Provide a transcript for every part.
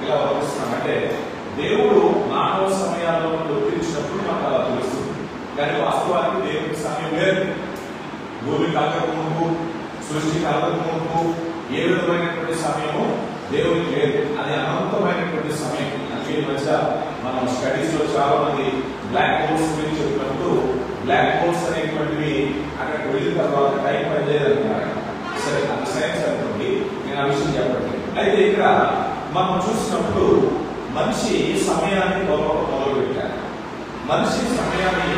ఇలా భూమి కలగక మునుపు, సృష్టి కలగక మునుపు ఏ విధమైనటువంటి సమయము దేవునికి లేదు. అది అనంతమైనటువంటి సమయం. అందుకే ఈ మధ్య మనం స్టడీస్ లో చాలా మంది బ్లాక్ హోల్స్ గురించి చెప్పినప్పుడు బ్లాక్ హోల్స్ అనేటువంటివి అక్కడికి వెళ్ళిన తర్వాత టైం పనిచేయదు అంటున్నారు. సరే, అది సైన్స్ అనుకోండి, నేను ఆ విషయం చెప్పండి. అయితే ఇక్కడ మనం చూసినప్పుడు మనిషి సమయాన్ని మొదలు పెట్టారు. మనిషి సమయాన్ని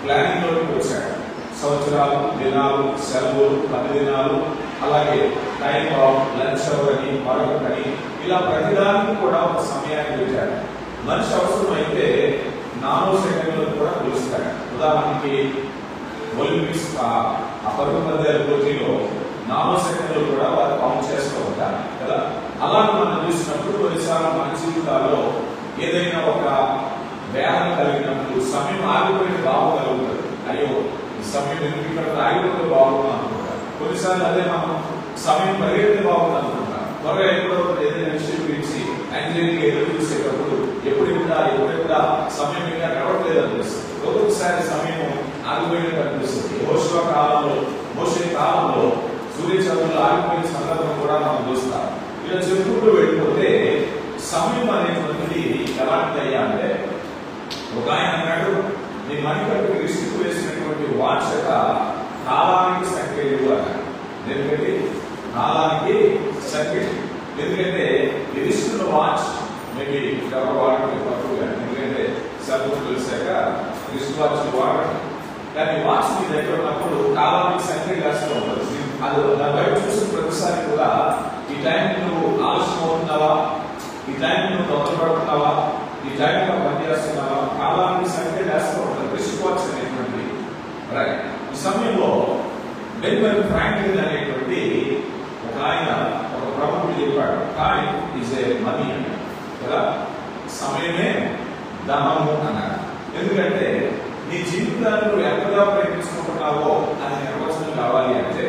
ప్లానింగ్ లోకి వచ్చాడు. సంవత్సరాలు, దినాలు, సెలవులు, 10 దినాలు, అలాగే టైం ఆఫ్ లంచ్ అవర్ అని మరొకటి, ఇలా ప్రతిదానికి కూడా ఒక సమయాన్ని పెట్టారు. మనిషి అవసరం అయితే నానో సెకండ్లో కూడా కొలుస్తాడు. ఉదాహరణకి ఒలింపిక్స్ ఆ పరుగు పందాల పోటీలో నానో సెకండ్లో కూడా వారు కౌంట్ చేస్తూ ఉంటారు కదా. అలా మనం చూసినప్పుడు కొన్నిసార్లు మన జీవితాల్లో ఏదైనా ఒక వ్యాధి కలిగినప్పుడు సమయం ఆగిపోయిన భావం కలుగుతుంది. అయ్యో, ఈ సమయం ఎందుకు ఇక్కడ ఆగిపోతే బాగుంది అనుకుంటారు. కొన్నిసార్లు అదే మనం సమయం పరిగెత్తే బాగుంది అనుకుంటాం. త్వరగా ఎప్పుడో ఏదైనా విషయం గురించి యాంగ్జైటీ ఎదురు చూసేటప్పుడు ఎప్పుడెప్పుడా సమయం ఇంకా గడవట్లేదు అనిపిస్తుంది. ఒక్కొక్కసారి సమయం ఆగిపోయినట్టు అనిపిస్తుంది. మోసే కాలంలో సూర్యచంద్రులు ఆగిపోయిన సందర్భం కూడా మనం చూస్తాం. ఇలా చెప్పుకుంటూ వెళ్ళిపోతే సమయం అనేటువంటిది ఎలాంటిదయ్యా అంటే, ఒక ఆయన అన్నాడు, నీ మణికట్టు రిస్క్ వేసినటువంటి వాచ్ యొక్క కాలానికి సంఖ్యలు అన్నాడు. ఎందుకంటే కాలానికి సంఖ్యలు, ఎందుకంటే ఈ రిస్క్ వాచ్ మేబీ ఎవరు వాడటం తక్కువగా, ఎందుకంటే సబ్బులు తెలిసాక రిస్క్ వాచ్ వాడటం. కానీ వాచ్ మీ దగ్గర ఉన్నప్పుడు కాలానికి సంఖ్యలు వేస్తూ ఉంటుంది. అది దాని బయట చూసిన ప్రతిసారి కూడా ఈ టైం నువ్వు ఆలస్యం అవుతున్నావా, ఈ టైం నువ్వు తొందరపడుతున్నావా, ఈ టైంలో పనిచేస్తున్నావా, కాలానికి సంఖ్యలు వేస్తూ ఉంటుంది రిస్క్ వాచ్ అనేటువంటి. రైట్, ఈ సమయంలో బెంజమిన్ ఫ్రాంక్లిన్ అనేటువంటి ఒక ఆయన ఒక ప్రముఖుడు చెప్పాడు, టైం ఈజ్ ఏ మనీ అన్నాడు కదా. సమయమే ధనము అన్నాడు. ఎందుకంటే నీ జీవితాన్ని నువ్వు ఎంతగా ప్రయత్నించుకుంటున్నావో అది నిర్వచనం కావాలి అంటే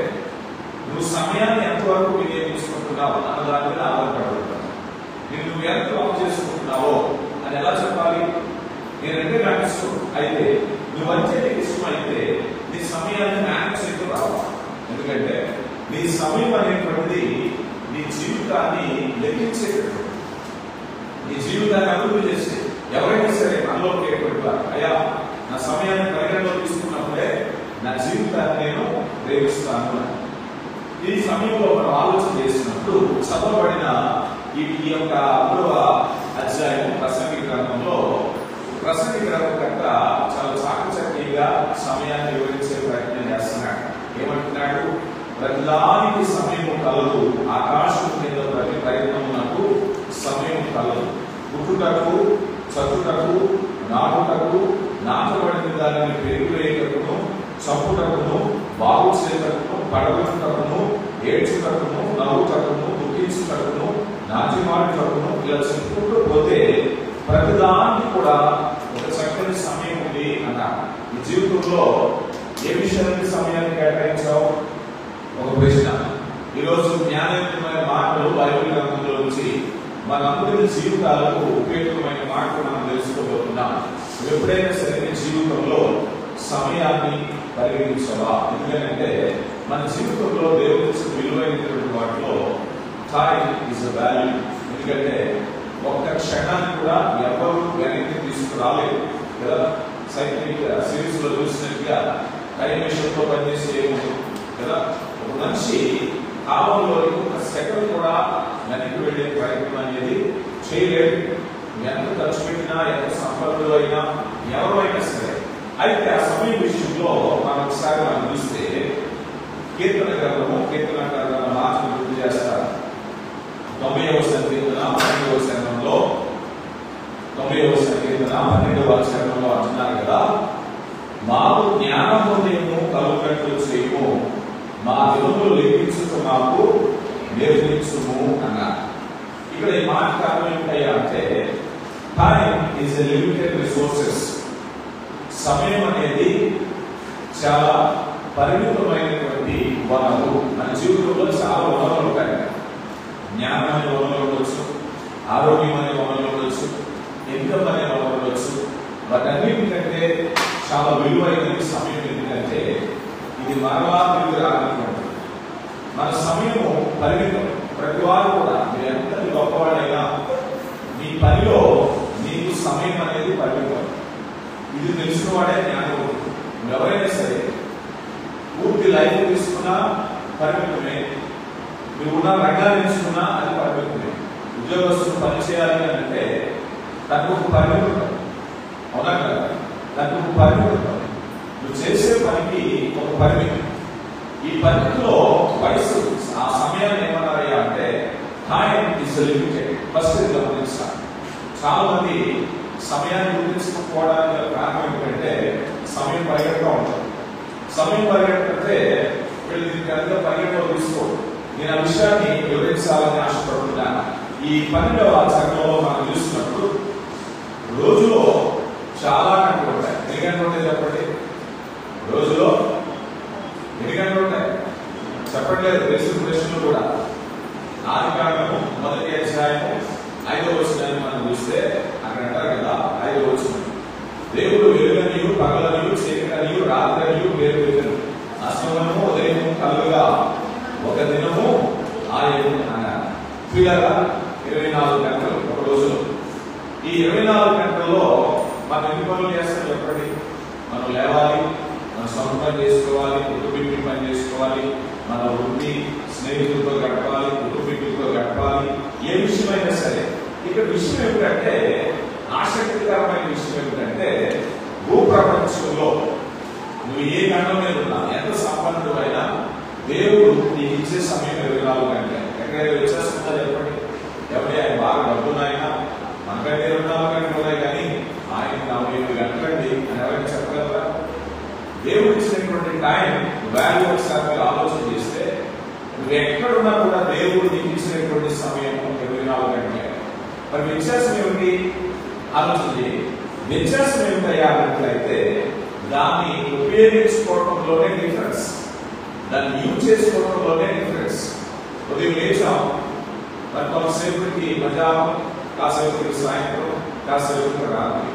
నువ్వు సమయాన్ని ఎంతవరకు వినియోగించుకుంటున్నావు అన్న దాని మీద ఆధారపడుతున్నావు. నువ్వు ఎంత వర్క్ చేసుకుంటున్నావో అది ఎలా చెప్పాలి? నేనంటే నాకు ఇష్టం అయితే, నువ్వంటే నీకు ఇష్టం అయితే నీ సమయాన్ని మేనేజ్ చేయడం రావాలి. ఎందుకంటే నీ సమయం అనేటువంటిది నీ జీవితాన్ని లెక్కించేటప్పుడు, నీ జీవితాన్ని అభివృద్ధి చేసే ఎవరైనా సరే మనలో ఉండేటువంటి అయ్యా నా సమయాన్ని పరిగణలో తీసుకున్నప్పుడే నా జీవితాన్ని నేను ప్రేమిస్తాను. ఈ సమయంలో మనం ఆలోచన చేసినప్పుడు చదవబడిన ఈ యొక్క 3వ అధ్యాయం ప్రసంగి గ్రంథంలో ప్రసంగి గ్రంథకర్త చాలా చాకచక్యంగా సమయాన్ని వివరించే ప్రయత్నం చేస్తున్నాడు. ఏమంటున్నాడు? ప్రతిదానికి సమయము కలదు, ఆకాశం మీద ప్రతి ప్రయత్నమునకు సమయం కలదు. పుట్టుటకు, చదువుటకు, నాటుటకు, నాటబడిన దానిని పెరుగులేటకును, చంపుటకును, బాగు చేయుటకును, పడగొట్టుటకును, ఏడ్చుటకును, నవ్వుటకును, దుఃఖించుటకును, నాట్యమాడుటకును, ఇలా చెప్పుకుంటూ పోతే ప్రతిదానికి కూడా ఒక చక్కని సమయం ఉంది అన్నారు. ఈ జీవితంలో ఏ విషయానికి సమయాన్ని కేటాయించావు? ఒక ప్రశ్న. ఈరోజు జ్ఞానయుక్తమైన మాటలు బైబిల్ గ్రంథంలో నుంచి మనందరి జీవితాలకు ఉపయోగమైన మాటలు మనం తెలుసుకోబోతున్నాం. ఎప్పుడైనా సరే నీ జీవితంలో సమయాన్ని పరిగణించవా? ఎందుకంటే మన జీవితంలో దేవుని విలువైనటువంటి వాటిలో టైం ఈజ్ అ వాల్యూ. ఎందుకంటే ఒక్క క్షణాన్ని కూడా ఎవరు వెనక్కి తీసుకురాలేదు కదా. సైంటిఫిక్ సిరీస్ లో చూసినట్టుగా టైం మిషన్తో పనిచేసే కదా. ఒక మనిషి కాలంలో ఒక సెకండ్ కూడా వెనక్కి వెళ్ళే ప్రయత్నం అనేది చేయలేదు. ఎంత ఖర్చు పెట్టినా, ఎంత సంపన్నులు అయినా, ఎవరైనా సరే. అయితే ఆ సమయం విషయంలో మనం ఒకసారి చూస్తే కీర్తన గ్రంథం మాటలు గుర్తు చేస్తారు. 90వ సంకీర్తన 12వ చరణంలో 90వ సంకీర్తన 12వ చరణంలో అంటున్నారు కదా, మాకు జ్ఞానోదయము కలుగునట్లు చేయము, మా దినములు లెక్కించుట మాకు నేర్పించుము అన్నారు. ఇక్కడ ఈ మాట కారణం ఏంటయ్యా అంటే, time is a limited resources. సమయం అనేది చాలా పరిమితమైనటువంటి వనరు. మన జీవితంలో చాలా వనరులు ఉంటాయి. జ్ఞానం అనే వనరులు ఉండొచ్చు, ఆరోగ్యం అనే వనరులు ఉండొచ్చు, ఇన్కమ్ అనే వనరులు ఉండొచ్చు. వాటన్నిటికంటే చాలా విలువైనది సమయం. ఎందుకంటే ఇది మరలా పరిమితం. ప్రతి వారు కూడా మీరు ఎంత గొప్పవాడైనా మీ పనిలో నీకు సమయం అనేది పరిమితం. ఇది తెలిసిన వాడే జ్ఞానం. ఎవరైనా సరే పూర్తి లైఫ్ తీసుకున్నా పరిమితమే, నువ్వు ఉన్న రంగాన్ని తీసుకున్నా అది పరిమితమే. ఉద్యోగస్తులు పనిచేయాలి అంటే దానికి ఒక పరిమితం, అవునా కదా? దానికి ఒక పరిమితం. నువ్వు చేసే పనికి ఒక పరిమితి. ఈ పరిమితిలో వయసు ఆ సమయాన్ని ఏమన్నారయ్యా అంటే టైం ఇస్ లిమిటెడ్. ఫస్ట్ ఇది గమనించాలి. చాలా మంది సమయాన్ని గుర్తించకపోవడానికి కారణం ఏంటంటే సమయం పరిగెడుతూ ఉంటుంది. సమయం పరిగెడితే వీళ్ళు దీనికి అంతా పరిగెట్టలో తీసుకోండి. నేను ఆ విషయాన్ని వివరించాలని ఆశపడుతున్నాను. ఈ 12వ చరణంలో మనం చూసినప్పుడు రోజులో చాలా గంటలు ఉంటాయి. ఎన్ని గంటలు ఉంటాయి చెప్పండి? రోజులో ఎన్ని గంటలు ఉంటాయి చెప్పట్లేదు? తెలిసిన ప్రశ్నలు కూడా. ఆదికాండము 1వ అధ్యాయము 5వ వచనాన్ని మనం చూస్తే అక్కడ అంటారు కదా, 5వ వచనం, దేవుడు వెలుగనియు పగలనియు చీకటనియు రాత్రనియు వేరు వేరు అస్తమనము ఉదయము కలుగుగా ఒక దినము ఆయను అన్నారు. పిల్లగా 24 గంటలు ఒక రోజులో. ఈ 24 గంటల్లో మనం ఎన్ని పనులు చేస్తాం చెప్పండి? మనం లేవాలి, మన సొంత పని చేసుకోవాలి, కుటుంబీకులు పని చేసుకోవాలి, మన వృత్తి స్నేహితులతో గడపాలి, కుటుంబీకులతో గడపాలి, ఏ విషయమైనా సరే. ఇక్కడ విషయం ఏమిటంటే, ఆసక్తికరమైన విషయం ఏమిటంటే, భూప్రపంచంలో నువ్వు ఏ గంటల మీద ఉన్నా, ఎంత సంపన్నుడైనా దేవుడు నీకు ఇచ్చే సమయం 24 గంటలే. ఎక్కడైనా వ్యత్యాసంగా చెప్పండి? ఎవరి ఆయన బాగా డబ్బున్నాయినా మనకంటే 24 గంటలు ఉన్నాయి, కానీ ఆయన 47 గంటలండి అని ఎవరైనా చెప్పగలరా? దేవుడు ఇచ్చినటువంటి టైం వాల్యూ ఒకసారి ఆలోచన చేస్తే నువ్వు ఎక్కడున్నా కూడా దేవుడు నీకు ఇచ్చినటువంటి సమయం 24 గంటలే. మరి వ్యత్యాసం ఏమిటి ఆలోచన చేయండి. వ్యత్యాసం ఏమిటయ్యా అన్నట్లయితే దాన్ని ఉపయోగించుకోవడంలోనే డిఫరెన్స్, దాన్ని యూజ్ చేసుకోవడంలోనే డిఫరెన్స్. ఉదయం లేచాం, మరి కొంతసేపటికి మధ్యాహ్నం, కాసేపటికి సాయంత్రం, కాసేపటికి రాత్రి.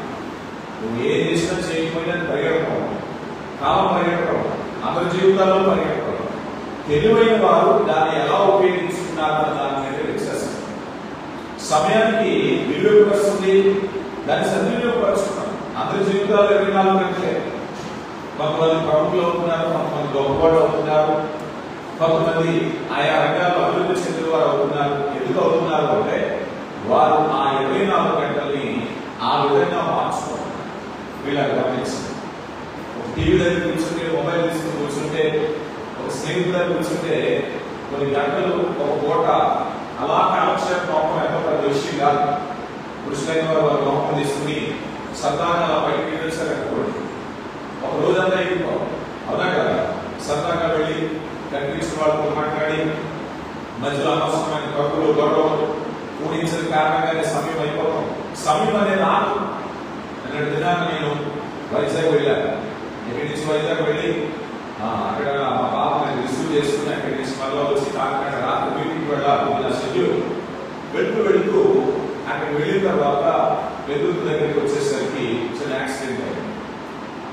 నువ్వు ఏం చేసినా చేయకపోయినా పరిగెడతాం, కాలం పరిగెడతాం, అందరి జీవితాల్లో పరిగెడతాం. తెలివైన వారు దాన్ని ఎలా ఉపయోగించుకున్నారన్న దాని మీద వ్యత్యాసం. సమయానికి వినియోగపరుస్తుంది, దాన్ని సద్వినియోగపరుచుకున్నాం. అందరి జీవితాల్లో 24 గంటలే. కొంతమంది ప్రముఖులు అవుతున్నారు, కొంతమంది గొప్పవాళ్ళు అవుతున్నారు, కొంతమంది ఆయా రంగాల్లో అభివృద్ధి చెందిన వారు అవుతున్నారు. ఎందుకు అవుతున్నారు అంటే వారు ఆ 24 గంటల్ని ఆ విధంగా మార్చుకోవాలి. వీళ్ళకి గమనించారు. ఒక టీవీ దగ్గర కూర్చుంటే, మొబైల్ తీసుకుని కూర్చుంటే, ఒక స్నేహితుల దగ్గర కూర్చుంటే కొన్ని గంటలు ఒక పూట అలా కాలక్షేపం అవడం ఎంత పెద్ద విషయం కాదు. పురుషులైన వారు వారి లోపం తీసుకుని సరదాగా అలా బయటకు వెళ్ళారనుకోండి, ఒక రోజంతా అయిపోవాలి, అవునా కదా? సరదాగా వెళ్ళి కనిపించిన వాళ్ళతో మాట్లాడి మధ్యలో అనవసరమైన కబుర్లు గొడవలు ఊహించిన కారణంగానే సమయం అయిపోతాం. సమయం అనేది రాదు. అన్నట్టు దినాన్ని నేను వైజాగ్ వెళ్ళాను. ఇక్కడి నుంచి వైజాగ్ వెళ్ళి అక్కడ మా బాబు నేను రిసీవ్ చేసుకుని అక్కడి నుంచి మళ్ళీ వచ్చి కాకినాడ రాత్రి మీటింగ్కి వెళ్ళాలి. నా షెడ్యూల్ వెళ్తూ అక్కడికి వెళ్ళిన తర్వాత వెలుగు దగ్గరికి వచ్చేసరికి చిన్న యాక్సిడెంట్ అయింది.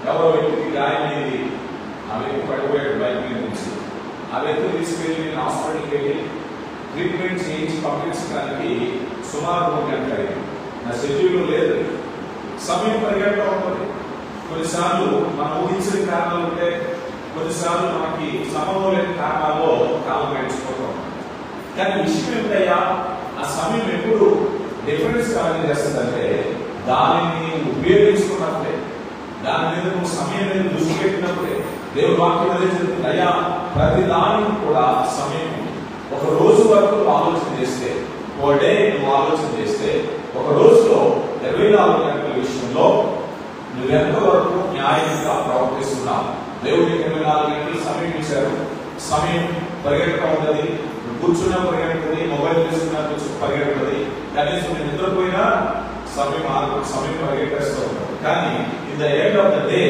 ఎవరో వ్యక్తికి గాయమైంది. ఆ వ్యక్తి పడిపోయాడు బైక్ మీద నుంచి. ఆ వ్యక్తిని తీసుకెళ్ళి నేను హాస్పిటల్కి వెళ్ళి ట్రీట్మెంట్ చేయించి పంపించడానికి సుమారు 3 గంటలు అయింది. నా షెడ్యూల్ లేదు, సమయం పరిగెడుతూ ఉంటుంది. కొన్నిసార్లు మనం ఊహించిన కారణాలు ఉంటే, కొన్నిసార్లు మనకి సమయం లేని కారణాల్లో కాలం గడిచిపోతాం. కానీ విషయం ఏమిటయ్యా, ఆ సమయం ఎప్పుడు డిఫరెన్స్ కావాలి చేస్తుందంటే దానిని ఉపయోగించుకున్నప్పుడే, దాని మీద నువ్వు సమయం మీద దృష్టి పెట్టినప్పుడే. దేవుడు వాక్యం అదే చెప్తుంది, అయ్యా ప్రతి దానికి కూడా సమయం. ఒక రోజు వరకు ఆలోచన చేస్తే, ఒక డే నువ్వు ఆలోచన చేస్తే, ఒక రోజులో 24 గంటల విషయంలో నువ్వెంత వరకు న్యాయంగా ప్రవర్తిస్తున్నావు. దేవుడికి 24 గంటలు సమయం ఇచ్చారు. సమయం పరిగెడుతూ ఉంటుంది. కూర్చున్నా పరిగెడుతుంది, మొబైల్ తీసుకున్నా పరిగెడుతుంది. కనీసం నేను నిద్రపోయినా సమయం పరిగెట్టేస్తూ ఉంటుంది. కానీ in the end of the day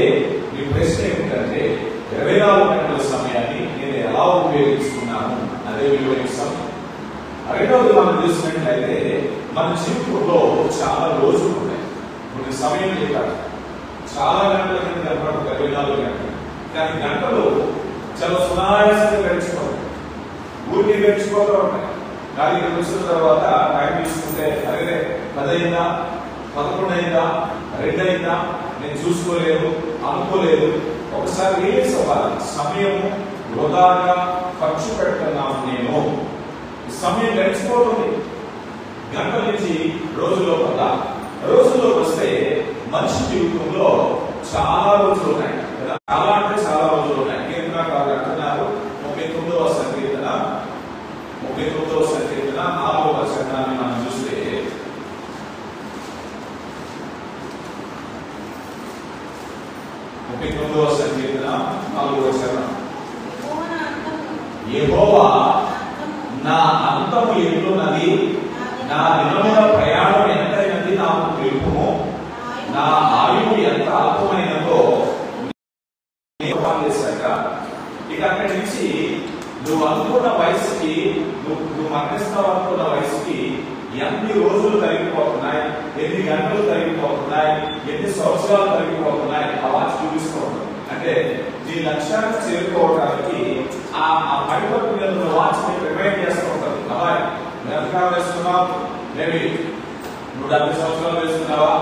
నీ ప్రశ్న ఏమిటంటే 24 గంటల సమయాన్ని నేను ఎలా ఉపయోగించుకున్నాను అదే వివరిస్తాం. రెండవది మనం చూసినట్లయితే మన జీవితంలో చాలా రోజులు ఉన్నాయి. కొన్ని సమయం చెప్పారు, చాలా గంటల కింద చెప్పడం 24 గంటలు. కానీ గంటలు చాలా సునాయాసంగా గడిచిపోతాయి. ఊరికి గడిచిపోతూ ఉంటాయి. కానీ ఇక్కడ వచ్చిన తర్వాత టైం తీసుకుంటే అరే 10 అయిందా, 11 అయిందా, 2 అయిందా, నేను చూసుకోలేదు, అనుకోలేదు. ఒకసారి రియలైజ్ అవ్వాలి, సమయం వృధాగా ఖర్చు పెడుతున్నాము. నేను సమయం గడిచిపోతుంది. గంటల నుంచి రోజుల్లోకి వద్దాం. రోజుల్లోకి వస్తే మనిషి జీవితంలో చాలా రోజులు ఉన్నాయి కదా, చాలా అంటే చాలా రోజులు ఉన్నాయి. కీర్తనకారులు అంటున్నారు 39వ సంకీర్తన 4వ వచనాన్ని మనం చూస్తే, సంకీర్తన 4వ వచనం, యెహోవా నా అంతము ఎట్లున్నది, నా దినముల ప్రయాణం ఎంతైనది నాకు తెలుపుము, నా ఆయువు ఎంత అల్పమైనదో చేశాక ఇక అక్కడి నుంచి నువ్వు అనుకున్న వయసుకి, నువ్వు మరణిస్తావు అనుకున్న వయసుకి ఎన్ని రోజులు తరిగిపోతున్నాయి, ఎన్ని గంటలు తరిగిపోతున్నాయి, ఎన్ని సంవత్సరాలు తరిగిపోతున్నాయి ఆ వాచ్ చూపిస్తూ ఉంటుంది. అంటే నీ లక్ష్యాన్ని చేరుకోవడానికి ఆ పరిపక్వ మీద వాచ్ రిమైండ్ చేస్తూ ఉంటుంది. అలా ఎంతకాలం వేస్తున్నావు, మేబీ నువ్వు 70 సంవత్సరాలు వేస్తున్నావా,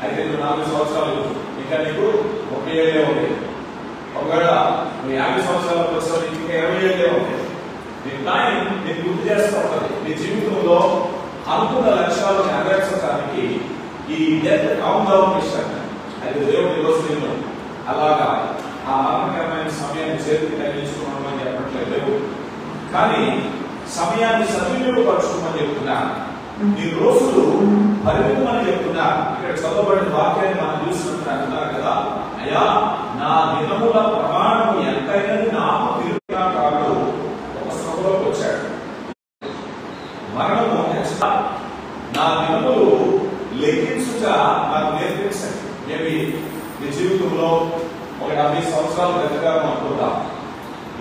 అయితే నువ్వు 40 సంవత్సరాలు, ఇంకా నీకు 30 ఏళ్ళే ఉంది. ఒకవేళ నువ్వు 50 సంవత్సరాలకు వచ్చావు, నీకు ఇంకా 20 ఏళ్ళే ఉంది. నీ టైం నీకు గుర్తు చేస్తూ ఉంటుంది. నీ జీవితంలో అనుకున్న లక్ష్యాలు నెరవేర్చడానికి ఈ డెత్ కౌంట్ డౌన్ మిషన్, అయితే దేవుడి రోజు నేను అలాగా ఆ మరణకరమైన సమయాన్ని చేతికి తగ్గించుకోవడం చెప్పట్లేదు, కానీ సమయాన్ని సద్వినియోగపరచుకోమని చెప్తున్నా. నీ రోజులు పరిమితమని చెప్తున్నా. ఇక్కడ చదవబడిన వాక్యాన్ని మనం చూసినట్టు అంటున్నారు కదా, అయ్యా నా దినముల ప్రమాణం ఎంతైనది నాకు తిరుగుతాడు. ఒక సభలోకి వచ్చాడు, మరణము నా దినములు లెక్కించుట నాకు నేర్పించండి. ఏమి నీ జీవితంలో ఒక 70 సంవత్సరాలు బ్రతకాలని అనుకుంటాం.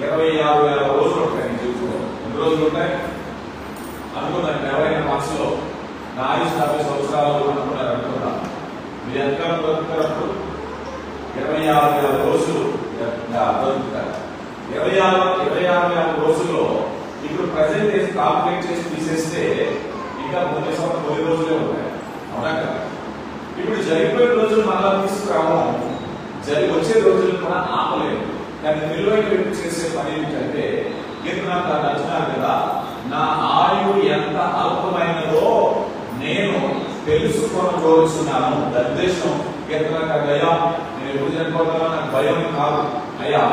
26,000 రోజులు ఉంటాయి నీ జీవితంలో. ఎన్ని రోజులు ఉంటాయి అనుకున్నాను. ఎవరైనా మనసులో నా ఆయుష్ 70 సంవత్సరాలు అనుకున్నారు అనుకుంటాం. మీరు ఎంతకాలం బ్రతుకుతారు? 26,000 రోజులు బ్రతుకుతారు. 26,000 రోజుల్లో ఇప్పుడు ప్రజెంట్ చేసి కాల్కులేట్ చేసి తీసేస్తే ఇంకా 30 రోజులే ఉంటాయి. అవునా కదా? ఇప్పుడు జరిగిపోయిన రోజులు మళ్ళా తీసుకురాము, వచ్చే రోజులు కూడా ఆపలేదు. కానీ నిలువైన చేసే పని ఏంటంటే, కీర్తనకారులు అంటున్నారు కదా, నా ఆయువు ఎంత అల్పమైనదో నేను తెలుసుకోనున్నాను. ఉద్దేశం కీర్తనకారులు, అయ్యా నేను ఎప్పుడు చనిపోతానో నాకు భయం కాదు, అయ్యా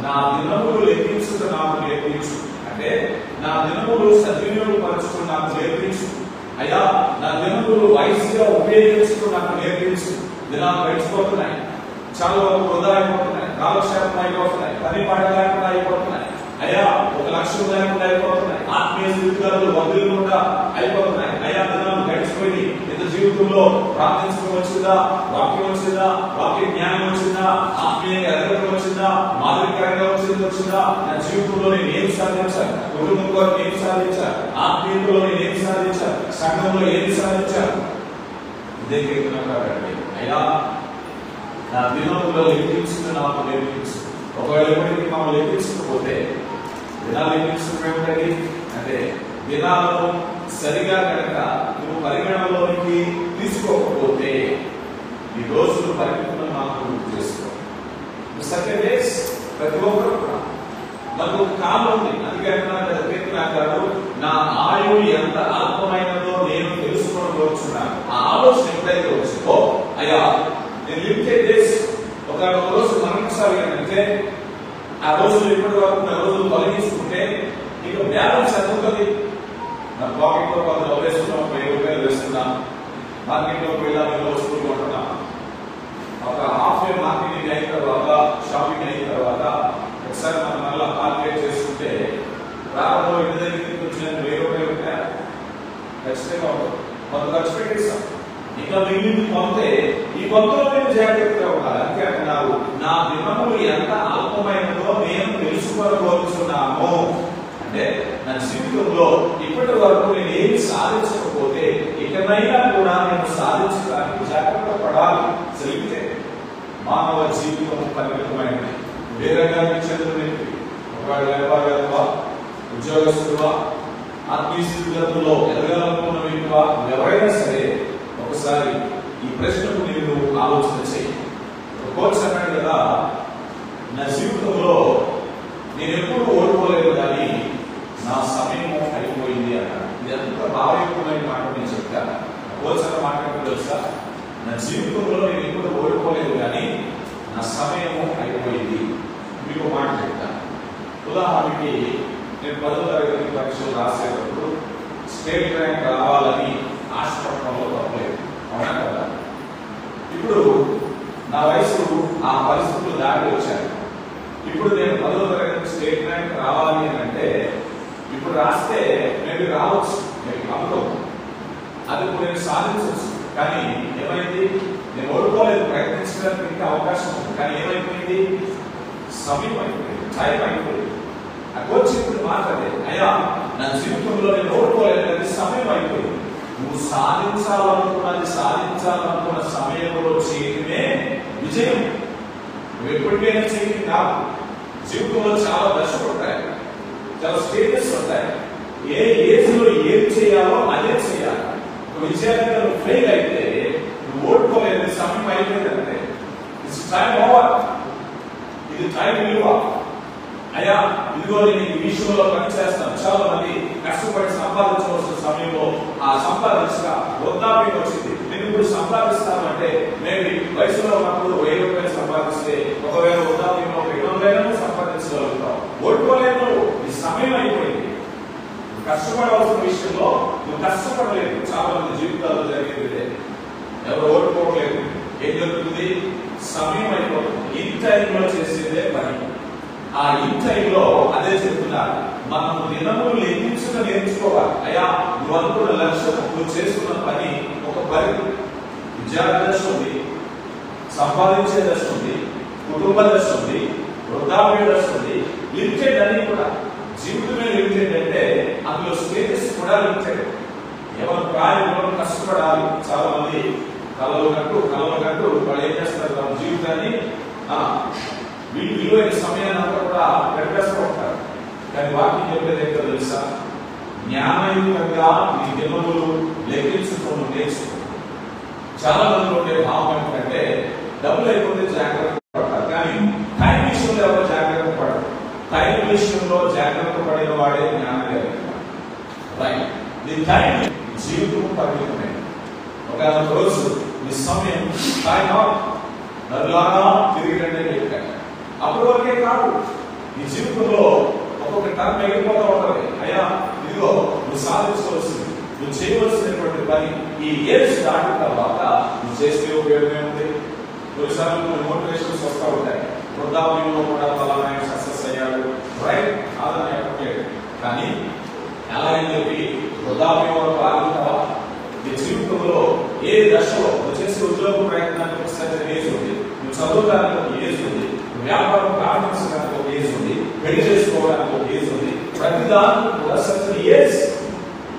నా దినములు లెక్కించుట నాకు నేర్పించు. అంటే నా దినములు సద్వినియోగపరచుకుని నాకు నేర్పించు. అయ్యా నా దినములు వయసుగా ఉపయోగించుకుని నాకు నేర్పించు. దినాలు గడిచిపోతున్నాయి, చాలా వరకు వృధా అయిపోతున్నాయి, కాలక్షేపం అయిపోతున్నాయి, పని పాట లేకుండా అయిపోతున్నాయి. అయ్యా ఒక లక్ష్యం లేకుండా అయిపోతున్నాయి, ఆత్మీయ జీవితాలు వదిలికుండా అయిపోతున్నాయి. అయ్యా దినాలు గడిచిపోయి ఇంత జీవితంలో ప్రార్థించడం వచ్చిందా, వాక్యం వచ్చిందా, వాక్య జ్ఞానం వచ్చిందా, ఆత్మీయంగా ఎదగడం వచ్చిందా, మాదిరికరంగా వచ్చిందా, నా జీవితంలో నేను ఏం సాధించాను, కుటుంబంలో ఏం సాధించాను, ఆత్మీయతలో నేను ఏం సాధించాను, సంఘంలో ఏం సాధించాను. ఇదే కీర్తనకారుడు, అయ్యా నా దినములో లెక్కించుకుని నాకు నేర్పించు. ఒకవేళ ఎప్పటికీ మనం లెక్కించకపోతే, దినాలు లెక్కించడం ఏమిటండి అంటే, దినాలను సరిగా కనుక నువ్వు పరిగణలోనికి తీసుకోకపోతే ఈ రోజులు పరిమితులను నాకు గుర్తు చేసుకో. సెకండ్ డేస్ ప్రతి ఒక్కరు కూడా మనకు ఒక కాలం ఉంది. అందుకే కీర్తనకారుడు నా ఆయువు ఎంత అల్పమైనదో నేను తెలుసుకోవచ్చున్నాను. ఆ ఆలోచన ఎప్పుడైతే వచ్చిందో, అయ్యా నేను లిమిటెడ్ డేస్, ఒక రోజు మరణించాలి అంటే ఆ రోజులు ఇప్పటి వరకు నా రోజులు తొలగించుకుంటే ఇక బ్యాలెన్స్ ఎంత ఉంటుంది? నా పాకెట్లో కొంత డబ్బు వేసుకున్నాం, 1000 రూపాయలు వేస్తున్నాం, మార్కెట్లోకి వెళ్ళాలి, వస్తువులు కొంటున్నాం. ఒక హాఫ్ డే మార్కెటింగ్ అయిన తర్వాత, షాపింగ్ అయిన తర్వాత ఒకసారి మనం మళ్ళీ కాల్కులేట్ చేసుకుంటే ప్రారంభంలో ఇంటి దగ్గరికి వచ్చిన 1000 రూపాయలు ఉంటాయా? ఖచ్చితంగా ఉంటుంది. కొంత ఖర్చు పెట్టేస్తాం, ఇంకా మిగిలింది కొంతే. ఈ కొంతలో నేను జాగ్రత్తగా ఉండాలి. అందుకే అంటున్నారు, నా దినములు ఎంత అల్పమైనదో నేను తెలుసుకోగలుగుతున్నాను. అంటే నా జీవితంలో ఇప్పటి వరకు నేను ఏమి సాధించకపోతే ఇకనైనా కూడా నేను సాధించడానికి జాగ్రత్త పడాలి. జరిగితే మానవ జీవితం పరిమితమైనది, వేరేగా చెందినది. ఒకవేళ వ్యాపారవేత్తవా, ఉద్యోగస్తులువా, ఆత్మీయ స్థితిగతుల్లో ఎదగాలనుకున్న వ్యక్తివా, ఎవరైనా సరే ఒకసారి ఈ ప్రశ్నకు నేను ఆలోచన చేయి. కోచ్ అన్నాడు కదా, నా జీవితంలో నేను ఎప్పుడు ఓడిపోలేదు కానీ నా సమయం అయిపోయింది అన్నాడు. ఇది ఎంత భావయుక్తమైన మాట నేను చెప్తాను. కోచ్ అన్న మాట తెలుసా, నా జీవితంలో నేను ఎప్పుడు ఓడిపోలేదు కానీ నా సమయం అయిపోయింది. మీకు మాట చెప్తాను. ఉదాహరణకి నేను 10వ తరగతి పరీక్షలు రాసేటప్పుడు స్టేట్ ర్యాంక్ రావాలని ఆశపడటంలో తప్పలేదు, అవునా కదా? ఇప్పుడు నా వయసు ఆ పరిస్థితులు దాటి వచ్చాను. ఇప్పుడు నేను 10వ తరగతి స్టేట్ ర్యాంక్ రావాలి అని అంటే ఇప్పుడు రాస్తే మేబీ రావచ్చు, మేబీ అవ్వదు, అది ఇప్పుడు నేను సాధించవచ్చు. కానీ ఏమైంది, నేను ఓడిపోలేదు, ప్రయత్నించడానికి ఇంకా అవకాశం ఉంది. కానీ ఏమైపోయింది, సమయం అయిపోయింది, టైం అయిపోయింది. ఆ కోచ్ ఇప్పుడు మాట్లాడే, అయ్యా నా జీవితంలో నేను ఓడిపోలేదు, అది సమయం అయిపోయింది. నువ్వు సాధించాలనుకున్నది సాధించాలనుకున్న సమయంలో చేయడమే విజయం. నువ్వు ఎప్పటికైనా చేయడం కాదు. జీవితంలో చాలా దశలు ఉంటాయి, చాలా స్టేజెస్ ఉంటాయి. ఏ ఏజ్ లో ఏం చేయాలో అదే చేయాలి. విజయాన్ని నువ్వు ఫెయిల్ అయితే నువ్వు ఓడిపోలేదు, సమయం అయిపోయిందంటే ఇట్స్ టైం ఓవర్. ఇది టైం విలువ. అయ్యా ఇదిగో నేను ఈ విషయంలో పనిచేస్తాను, చాలా మంది కష్టపడి సంపాదించవలసిన సమయంలో ఆ సంపాదించక వృద్ధాప్యం వచ్చింది. నేను ఇప్పుడు సంపాదిస్తాను అంటే నేను వయసులో ఉన్నప్పుడు 1000 రూపాయలు సంపాదిస్తే ఒకవేళ వృద్ధాప్యంలో 200 సంపాదించగలుగుతావు. ఓడిపోలేదు, ఈ సమయం అయిపోయింది. కష్టపడవలసిన విషయంలో నువ్వు కష్టపడలేదు. చాలా మంది జీవితాల్లో జరిగేది ఎవరు ఓడిపోవట్లేదు. ఏం జరుగుతుంది, సమయం అయిపోతుంది. ఈ టైంలో చేసేదే పని. ఆ ఈ టైంలో అదే చెప్తున్నారు, మనం దినములు లెక్కించుక నేర్చుకోవాలి. అయ్యా నువ్వు అనుకున్న లక్ష్యం, నువ్వు చేస్తున్న పని ఒక పని. విద్యార్థి దశ ఉంది, సంపాదించే దశ ఉంది, కుటుంబ దశ ఉంది, వృద్ధాప్య దశ ఉంది. లిమిటెడ్ అని కూడా జీవితమే లిమిటెడ్ అంటే అందులో స్టేటస్ కూడా లిమిటెడ్. ఎవరు ప్రాయం, ఎవరు కష్టపడాలి. చాలా మంది కలలు కట్టు వాళ్ళు ఏం చేస్తారు, వాళ్ళ జీవితాన్ని వీళ్ళు విలువైన సమయాన్ని అంతా కూడా గడిపేస్తూ ఉంటారు. కానీ వాక్యం చెప్పేది ఏంటో తెలుసా, జ్ఞానయుక్తంగా నీ దినములు లెక్కించుకోవడం నేర్చుకో. చాలా మంది ఉండే భావం ఏంటంటే డబ్బులు అయిపోతే జాగ్రత్త పడతారు, కానీ టైం విషయంలో ఎవరు జాగ్రత్త పడరు. టైం విషయంలో జాగ్రత్త పడిన వాడే జ్ఞానం కలిగిన. టైం జీవితం పరిమితమే. ఒక రోజు నీ సమయం టైం నరులారా తిరిగిరండి చెప్పాను. అప్పటి వరకే కాదు, నీ జీవితంలో ఒక్కొక్క టర్మ్ ఎగిరిపోతూ ఉంటుంది. అయ్యా ఇదిగో నువ్వు సాధించవలసింది, నువ్వు చేయవలసినటువంటి పని ఈ ఏజ్ దాటిన తర్వాత నువ్వు చేస్తే ఉపయోగం ఏముంది? కొన్నిసార్లు కొన్ని మోటివేషన్స్ వస్తూ ఉంటాయి. వృద్ధాప్యంలో కూడా ఫలానా సక్సెస్ అయ్యాడు, రైట్, కాదని చెప్పట్లేదు. కానీ ఎలా అని చెప్పి వృద్ధాప్యం వరకు ఆగుతావా? నీ జీవితంలో ఏ దశలో నువ్వు చేసే ఉద్యోగ ప్రయత్నానికి ఒకసారి ఏజ్ ఉంది, నువ్వు చదువుకోవడానికి ఒక ఏజ్ ఉంది, వ్యాపారం ప్రారంభించడానికి ఒక ఏజ్ ఉంది, పెళ్లి చేసుకోవడానికి ఒక ఏజ్ ఉంది. ప్రతిదానికి కూడా సరైన ఏజ్,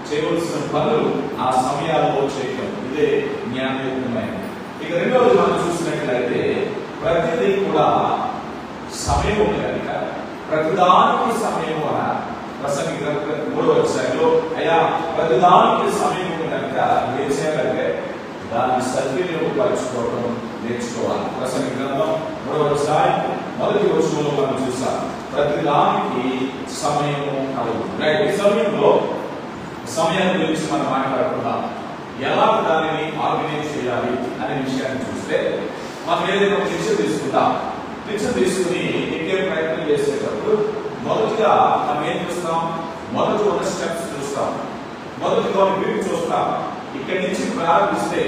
చేయవలసిన పనులు ఆ సమయాల్లో చేయడం, ఇదే జ్ఞానయుక్తమైనది. ఇక రెండవది మనం చూసినట్లయితే ప్రతిదీ కూడా సమయం ఉంది కనుక ప్రతిదానికి సమయం అన్నారు. ప్రసంగి 3వ అధ్యాయంలో అయ్యా ప్రతిదానికి సమయం ఉంది కనుక ఏం చేయాలంటే దాన్ని సద్వినియోగపరచుకోవడం నేర్చుకోవాలి. ప్రసంగి గ్రంథం 3వ అధ్యాయం 1వ వచనంలో మనం చూసాం, ప్రతిదానికి సమయము కలదు. ఈ సమయంలో సమయాన్ని గురించి మనం మాట్లాడుకుందాం. ఎలా దానిని ఆర్గనైజ్ చేయాలి అనే విషయాన్ని చూస్తే మనం ఏదైనా ఒక పిక్చర్ తీసుకుంటాం. పిక్చర్ తీసుకుని ఎక్కే ప్రయత్నం చేసేటప్పుడు మొదటిగా మనం ఏం చూస్తాం, మొదటి ఒక స్టెప్స్ చూస్తాం, మొదటిగా ఒక వ్యూ చూస్తాం. ఇక్కడి నుంచి ప్రారంభిస్తే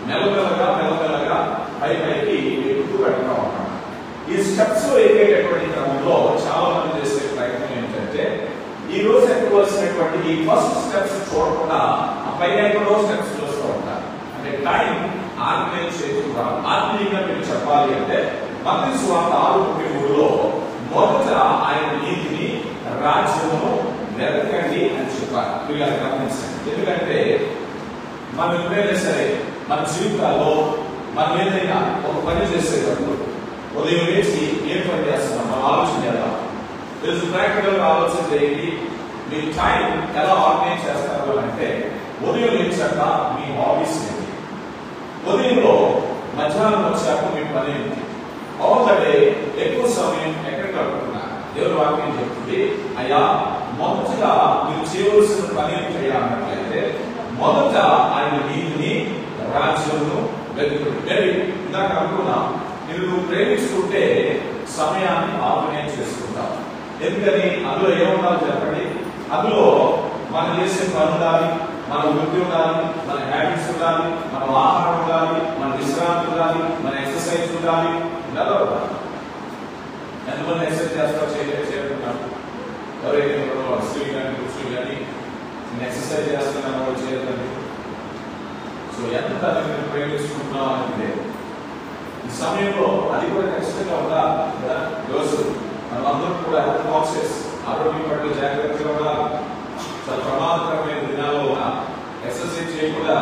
మెల్లమెల్లగా పైకి ఎక్కుతూ పెడతాం అన్నమాట. ఈ స్టెప్స్ ఎక్కేటటువంటి క్రమంలో చాలా మంది చేసే ప్రయత్నం ఏంటంటే ఈ రోజు ఎక్కవలసినటువంటి ఈ ఫస్ట్ స్టెప్స్ చూడకుండా ఆ పైన ఎక్కడో స్టెప్స్ చూస్తూ ఉంటారు. అంటే టైం ఆర్గనైజ్ చేసుకుంటారు. ఆత్మీయంగా మీరు చెప్పాలి అంటే మత్తయి సువార్త 6:33లో మొదట ఆయన నీతిని రాజ్యమును వెతకండి అని చెప్పారు. వీళ్ళని గమనించండి. ఎందుకంటే మనం ఎప్పుడైనా సరే మన జీవితాల్లో మనం ఏదైనా ఒక పని చేసేటప్పుడు ఉదయం లేచి ఏం పని చేస్తున్నాం మనం ఆలోచన చేద్దాం. తెలుసు, ప్రాక్టికల్ గా ఆలోచన చేయండి. మీ టైం ఎలా ఆర్గనైజ్ చేస్తారు అంటే ఉదయం లేచాక మీ హాబీస్ ఏంటి, ఉదయంలో మధ్యాహ్నం వచ్చాక మీ పని ఏంటి, ఆల్ ద డే ఎక్కువ సమయం ఎక్కడ గడుపుతున్నారు. దేవుని వాక్యం చెప్తుంది, అయ్యా మొదటగా మీరు చేయవలసిన పని ఏం చేయాలన్నట్లయితే మొదట ఆయన నీతిని రాజ్యమును వెతుకుడు. ఇందాక అనుకున్నా, నువ్వు ప్రేమిస్తుంటే సమయాన్ని ఆర్గనైజ్ చేసుకుంటావు. ఎందుకని అందులో ఏముండాలి చెప్పండి, అందులో మనం చేసే పని ఉండాలి, మన వృత్తి ఉండాలి, మన హ్యాబిట్స్ ఉండాలి, మన ఆహారం ఉండాలి, మన విశ్రాంతి ఉండాలి, మన ఎక్సర్సైజ్ ఉండాలి. ఇలా ఉండాలి. ఎంతమంది ఎక్సర్సైజ్ చేస్తారు చేయకుంటున్నారు? ఎవరైతే స్త్రీ కానీ పురుషులు కానీ ఎక్సర్సైజ్ చేస్తున్నారు వాళ్ళు చేయదండి. సో ఎంత మీరు ప్రేమించుకుంటున్నాం అంటే ఈ సమయంలో అది కూడా ఖచ్చితంగా ఉండాలి కదా. రోజు మనం అందరం కూడా హెల్త్ కాన్షియస్, ఆరోగ్యం పట్ల జాగ్రత్తగా ఉండాలి. చాలా ప్రమాదకరమైన దినాల్లో ఉన్న ఎక్సర్సైజ్ చేయకుండా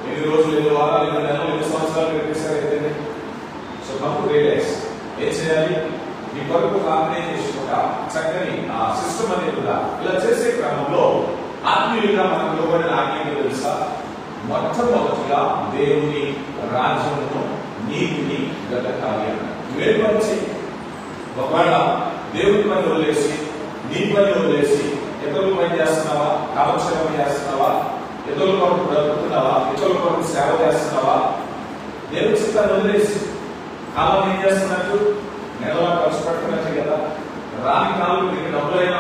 ఎన్ని రోజులు, ఎన్ని వారాలు, ఎన్ని నెలలు, ఎన్ని సంవత్సరాలు పెట్టేసారైతే. సో కంప్లీట్ రియలైజ్ ఏం చేయాలి, మీ కొరకు ఆర్గనైజేషన్ ఒక చక్కని ఆ సిస్టమ్ అనేది కూడా ఇలా చేసే క్రమంలో ఆత్మీయులుగా మనకు ఇవ్వబడిన ఆజ్ఞ తెలుసా, మొట్టమొదటిగా దేవుని రాజ్యమును నీతిని వెతకాలి అన్నారు. వేరు పని చేయి. ఒకవేళ దేవుని పని వదిలేసి నీ పని వదిలేసి ఇతరుల పని చేస్తున్నావా, కాలక్షేపం చేస్తున్నావా, ఇతరుల కొరకు బ్రతుకుతున్నావా, ఇతరుల కొరకు సేవ చేస్తున్నావా, దేవుని చిత్తాన్ని వదిలేసి కాలం ఏం చేస్తున్నట్టు నెలలా ఖర్చు పెడుతున్నట్టు కదా. రాని కాలం మీకు డబ్బులైనా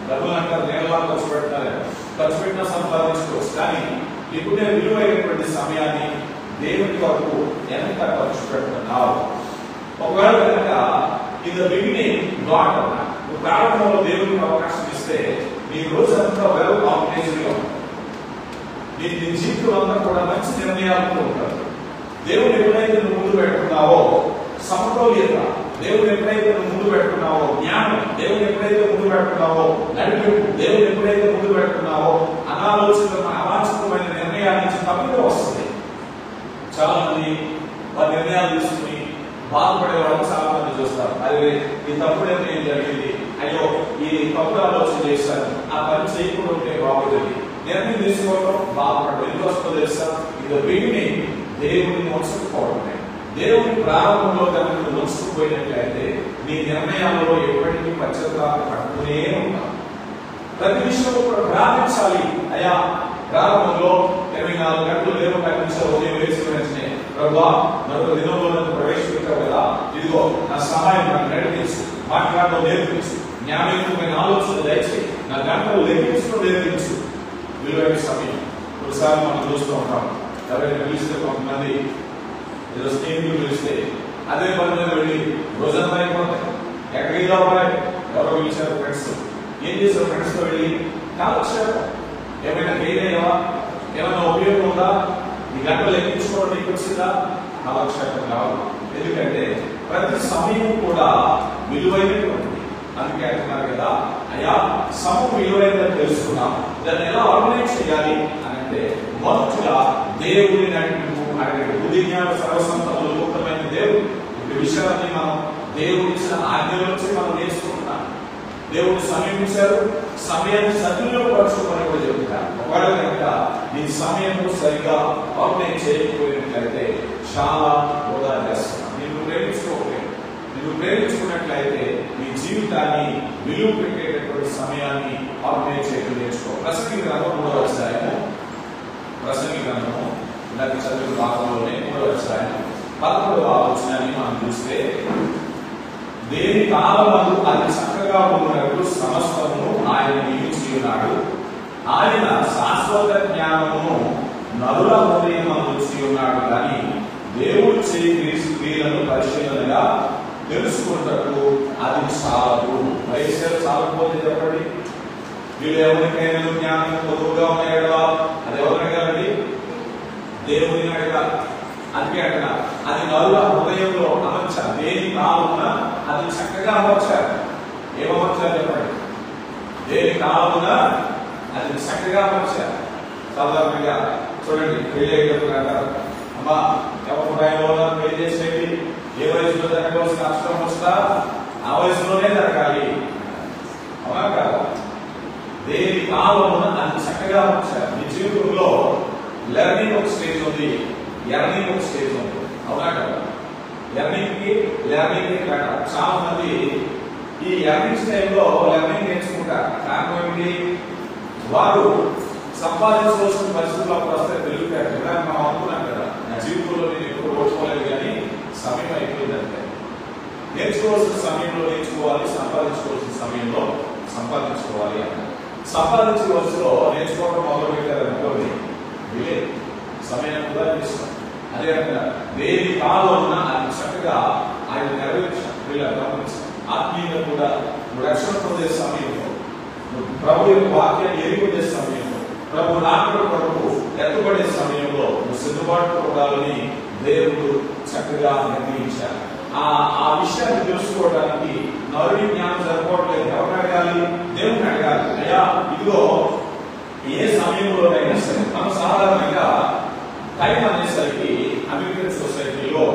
డబ్బులు అంటారు, నెలలా ఖర్చు పెడతారు, ఖర్చు పెట్టినా సంపాదించుకోవచ్చు. కానీ ఇప్పుడు నేను విలువైనటువంటి సమయాన్ని దేవుని కొరకు ఎంత ఖర్చు పెడుతున్నావు. ఒకవేళ కనుక ఇన్ ద బిగినింగ్ గాడ్ ప్రారంభంలో దేవునికి అవకాశం ఇస్తే నీ రోజంతా వెల్ ఆర్గనైజ్డ్ గా ఉంటుంది. నీ జీవితం అంతా కూడా మంచి నిర్ణయాలతో ఉంటారు. దేవుడు ఎప్పుడైతే నువ్వు ముందు పెట్టుకున్నావో సమతౌల్యత, దేవుడు ఎప్పుడైతే నువ్వు ముందు పెట్టుకున్నావో జ్ఞానం, దేవుడు ఎప్పుడైతే ముందు పెట్టుకున్నావో నడిపింపు, దేవుడు ఎప్పుడైతే ముందు పెట్టుకున్నావో అవాంఛితమైన నిర్ణయాల నుంచి తప్పుగా వస్తుంది. చాలా మంది వారి నిర్ణయాలు తీసుకుని బాధపడే వాళ్ళని చాలా మంది చూస్తారు. అదే ఈ తప్పుడు నిర్ణయం జరిగింది, అయ్యో ఈ తప్పుడు ఆలోచన చేశారు, ఆ పని చేయకుండా ఉంటే బాగుంటుంది, నిర్ణయం తీసుకోవడం బాధపడడం. ఎందుకు వస్తుందో తెలుసా, ఇది బిగినింగ్ దేవుడిని ఉంచుకోవడమే. దేవుని ప్రారంభంలో కనుక నువ్వు ఉంచుకుపోయినట్లయితే నీ నిర్ణయాలలో ఎప్పటికీ పశ్చాత్తాప పడుతూనే ఉంటావు. ప్రతి విషయంలో కూడా ప్రార్థించాలి. అయ్యా ప్రారంభంలో 24 గంటలు దేవుడు కనిపించారు, ఉదయం వేసిన వెంటనే ప్రభువా మరొక దినంలో నన్ను ప్రవేశపెట్టావు కదా, ఇదిగో నా సహాయం నాకు నడిపించు, మాట్లాడడం నేర్పించు, జ్ఞానయుక్తమైన ఆలోచన దయచేయి, నా గంటలు లెక్కించడం నేర్పించు. విలువైన సమయం. ఒకసారి మనం చూస్తూ ఉంటాం, ఎవరైనా పిలిస్తే కొంతమంది ఏదో స్నేహితులు పిలిస్తే అదే పని మీద వెళ్ళి రోజంతా అయిపోతాయి, ఎక్కడికి రావాలి, ఎవరో పిలిచారు ఫ్రెండ్స్, ఏం చేశారు ఫ్రెండ్స్ తో వెళ్ళి కాలక్షేపం. ఏమైనా గెయిన్ అయ్యావా, ఏమైనా ఉపయోగం ఉందా, ఈ గంటలు లెక్కించుకోవడం నీకు వచ్చిందా? కాలక్షేపం కావాలి. ఎందుకంటే ప్రతి సమయం కూడా విలువైనటువంటిది. అందుకే అంటున్నారు కదా, అయ్యా సమయం విలువైనదని తెలుసుకున్నాం, దాన్ని ఎలా ఆర్గనైజ్ చేయాలి అని అంటే మొదటిగా దేవుని నడిపింపు అనే బుద్ధిజ్ఞాన సర్వసంపదలు ముఖ్యమైన దేవుడు. ఈ విషయాన్ని మనం దేవుడు ఇచ్చిన ఆజ్ఞల నుంచి మనం నేర్చుకుంటున్నాం. దేవుడు సమయం ఇచ్చారు, సమయాన్ని సద్వినియోగపరచుకోమని కూడా చెబుతారు. ఒకవేళ కనుక నీ సమయం సరిగ్గా ఆర్గనైజ్ చేయకపోయినట్లయితే చాలా వృధా చేస్తున్నాం. నిన్ను ప్రేమించుకోలేదు. నిన్ను ప్రేమించుకున్నట్లయితే నీ జీవితాన్ని విలువ పెట్టేటటువంటి సమయాన్ని ఆర్గనైజ్ చేయడం నేర్చుకో. ప్రసంగి గ్రంథం 3వ అధ్యాయము, ప్రసంగి గ్రంథము ఇందాక చదివిన భాగంలోనే 3వ అధ్యాయం 11వ వచనాన్ని మనం చూస్తే, దేని కాలమందు అది చక్కగా ఉన్నట్టు సమస్తమును ఆయన నియమించి ఉన్నాడు, ఆయన శాశ్వత జ్ఞానమును నరుల హృదయమందు ఉంచి ఉన్నాడు, కానీ దేవుడు చేయి క్రియలను పరిశీలనగా తెలుసుకున్నట్టు అది చాలదు. వయస్సు చాలకపోతే చెప్పండి, వీళ్ళు ఎవరికైనా జ్ఞానం పొదువుగా ఉన్నాయా, అది ఎవరికండి? దేవుని అడగాలి. అందుకే అక్కడ అది నరుల హృదయంలో అమర్చారు. దేని కాలమున అది చక్కగా అమర్చారు. ఏమమర్చారు చెప్పండి? దేని కాలమున అది చక్కగా అమర్చారు. సాధారణంగా చూడండి, పెళ్లి అయ్యేటప్పుడు అంటారు, అమ్మా ఎవరి టైంలో పెళ్లి చేసేది ఏ వయసులో జరగవలసిన అవసరం వస్తా ఆ వయసులోనే జరగాలి. అవునా కాదా? దేని కాలమున అది చక్కగా ఉంచారు. మీ జీవితంలో లెర్నింగ్ ఒక స్టేజ్ ఉంది, ఎర్నింగ్ ఒక స్టేజ్ ఉంది. అవునా కదా? లెర్నింగ్ చాలా మంది ఈ ఎర్నింగ్ స్టైల్లో లెర్నింగ్ నేర్చుకుంటారు. కారణం ఏమిటి? వారు సంపాదించవలసిన పరిస్థితులు అప్పుడు వస్తే తెలియదు. మనం అనుకున్నాం కదా, నా జీవితంలో నేను ఎప్పుడు ఓడ్చుకోలేదు కానీ సమయం అయిపోయిందంటే నేర్చుకోవాల్సిన సమయంలో నేర్చుకోవాలి, సంపాదించుకోవాల్సిన సమయంలో సంపాదించుకోవాలి అన్న సంపాదించే వరుసలో నేర్చుకోవడం మొదలు పెట్టారనుకోండి, వీలే సమయాన్ని కూడా చేస్తాం. అదే విధంగా దేని కాలంలో అది చక్కగా ఆయన నెరవేర్చారు. వీళ్ళ గమనించారు. ఆత్మీయంగా కూడా రక్షణ పొందే సమయంలో, ప్రభు యొక్క వాక్యాన్ని ఎరిగొనే సమయంలో, ప్రభు నాటక కొరకు ఎత్తబడే సమయంలో సిద్ధపాటు ఉండాలని దేవుడు చక్కగా నిర్ణయించారు. ఆ విషయాన్ని తెలుసుకోవడానికి నరుడి జ్ఞానం సరిపోవట్లేదు. ఎవరిని అడగాలి? దేవుని అడగాలి. అయ్యా ఇదిగో ఏ సమయంలోనైనా సరే మనం సాధారణంగా టైం అనేసరికి అమెరికన్ సొసైటీలో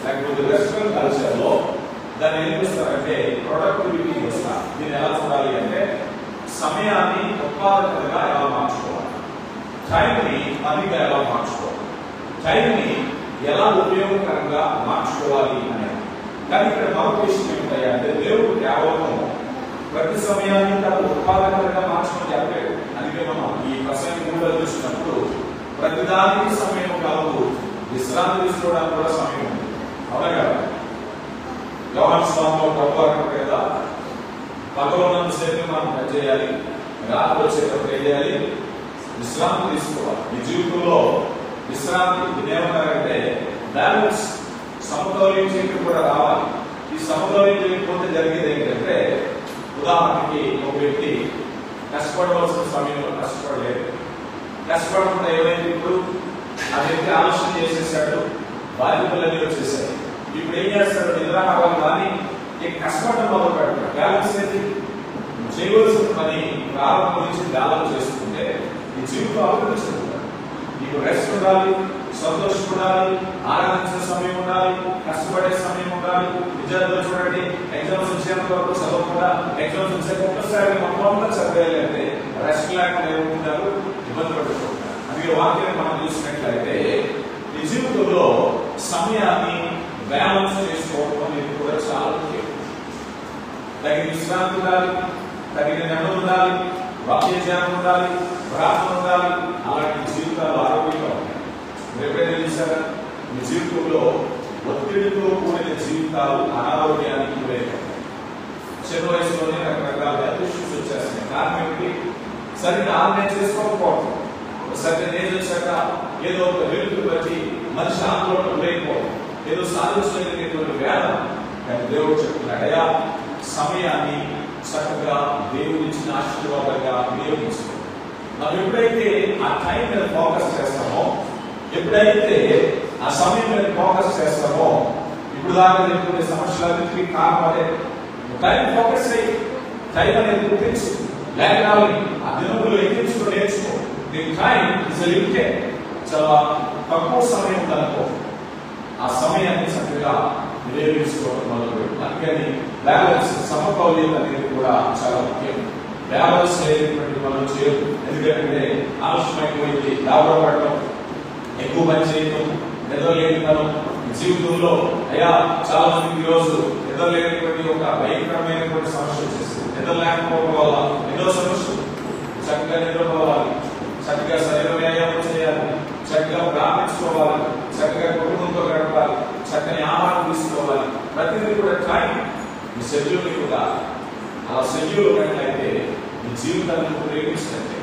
లేకపోతే వెస్ట్రన్ కల్చర్ లో దాన్ని ఏం చేస్తారంటే ప్రొడక్టివిటీ వస్తారు. దీన్ని ఎలా చూడాలి అంటే సమయాన్ని ఉత్పాదకతగా ఎలా మార్చుకోవాలి, టైంని మనీగా ఎలా మార్చుకోవాలి, టైంని ఎలా ఉపయోగకరంగా మార్చుకోవాలి అనేది. కానీ ఇక్కడ మరొక విషయం ఏమిటయ్యా అంటే దేవుడు కేవలం ప్రతి సమయాన్ని తన ఉత్పాదకరంగా మార్చమని చెప్పాడు. అందుకే మనం ఈ ప్రసంగం కూడా చూసినప్పుడు ప్రతిదానికి సమయం కాదు, విశ్రాంతి తీసుకోవడానికి కూడా సమయం ఉంది. అవునా కదా? యోహాను స్వామిలో ప్రభు అంటారు కదా, పగలున్నంత సేపు మనం పని చేయాలి, రాత్రి వచ్చేటప్పుడు ఏం చేయాలి? విశ్రాంతి తీసుకోవాలి. ఈ జీవితంలో విశ్రాంతి ఏమన్నారంటే బ్యాలెన్స్, సమతౌల్యం చేయడం కూడా రావాలి. ఈ సమతౌల్యం చేయకపోతే జరిగేది ఏంటంటే, ఉదాహరణకి ఒక వ్యక్తి కష్టపడవలసిన సమయంలో కష్టపడలేదు, కష్టపడకుండా ఏమైంది? ఇప్పుడు ఆ వ్యక్తి ఆలోచన చేసేసాడు, బాధ్యతలన్నీ వచ్చేసాయి. ఇప్పుడు ఏం చేస్తాడు? నిద్ర కావాలి కానీ కష్టపడడం మొదలు పెడతాడు. బ్యాలెన్స్ ఏంటి? చేయవలసిన పని ప్రారంభం నుంచి బ్యాలెన్స్ చేసుకుంటే ఈ జీవితం అభివృద్ధి. నీకు రెస్ట్ ఉండాలి, సంతోషం ఉండాలి, ఆరాధించిన సమయం ఉండాలి, కష్టపడే సమయం ఉండాలి. విద్యార్థులు చూడండి, ఎగ్జామ్స్ వచ్చేంత వరకు చదవకుండా ఎగ్జామ్స్ వచ్చాక ఒక్కసారి మొత్తం చదివేయాలంటే రెస్ట్ లేకుండా ఏముంటారు? ఇబ్బంది పడుతుంటారు. అందుకే వాక్యాన్ని మనం చూసినట్లయితే ఈ జీవితంలో సమయాన్ని బ్యాలెన్స్ చేసుకోవడం అనేది కూడా చాలా ముఖ్యం. తగిన విశ్రాంతి ఉండాలి, తగిన నెమ్మది ఉండాలి, వాక్య జ్ఞానం ఉండాలి, ప్రార్థన ఉండాలి. అలాంటి జీవితాలు ఆరోగ్యంగా ఉంటాయి. ఎప్పుడైనా చూసారా? మీ జీవితంలో ఒత్తిడితో కూడిన జీవితాలు అనారోగ్యానికి గురైపోతాయి. చిన్న వయసులోనే రకరకాల హెల్త్ ఇష్యూస్ వచ్చేస్తాయి. కారణం ఏమిటి? సరిగ్గా ఆర్గనైజ్ చేసుకోకపోవడం. సరిగ్గా ఏజ్ వచ్చాక ఏదో ఒక వెలుగు బట్టి మనిషి ఆందోళన గురైపోవడం, ఏదో సాధించలేనటువంటి వేదన. కానీ దేవుడు చెప్తున్నాడు, అయ్యా సమయాన్ని చక్కగా దేవుడు ఇచ్చిన ఆశీర్వాదంగా వినియోగించుకో. మనం ఎప్పుడైతే ఆ టైం మీద ఫోకస్ చేస్తామో, ఎప్పుడైతే ఆ సమయం మీద ఫోకస్ చేస్తామో, ఇప్పుడు దాకా చెప్పుకునే సమస్యలన్నింటికీ కారణం అదే. టైం ఫోకస్ అయ్యి టైం అనేది గుర్తించు, లేఖనాలని ఆ దినములు ఎక్కించుకుని నేర్చుకో. The time is limited. చాలా తక్కువ సమయం ఉందనుకో, ఆ సమయాన్ని చక్కగా వినియోగించుకోవడం మొదలుపెట్టు. అందుకని బ్యాలెన్స్, సమతౌల్యం అనేది కూడా చాలా ముఖ్యం. బ్యాలెన్స్ లేనటువంటి మనం చేయదు. ఎందుకంటే ఆలస్యమైపోయింది, లాభపడటం, ఎక్కువ పని చేయటం, నిద్రలేనితనం జీవితంలో. అయ్యా చాలా మందికి ఈరోజు నిద్రలేనటువంటి ఒక భయంకరమైనటువంటి సమస్య వచ్చేస్తుంది. నిద్ర లేకపోవడం వల్ల ఎన్నో సమస్యలు. చక్కగా నిద్రపోవాలి, చక్కగా శరీర వ్యాయామం చేయాలి, చక్కగా ప్రార్థించుకోవాలి, చక్కగా కుటుంబంతో గడపాలి, చక్కని ఆహారం తీసుకోవాలి. ప్రతిదీ కూడా టైం మీ షెడ్యూల్ కూడా అలా షెడ్యూల్ ఉన్నట్లయితే మీ జీవితాన్ని ప్రేమించినట్టే.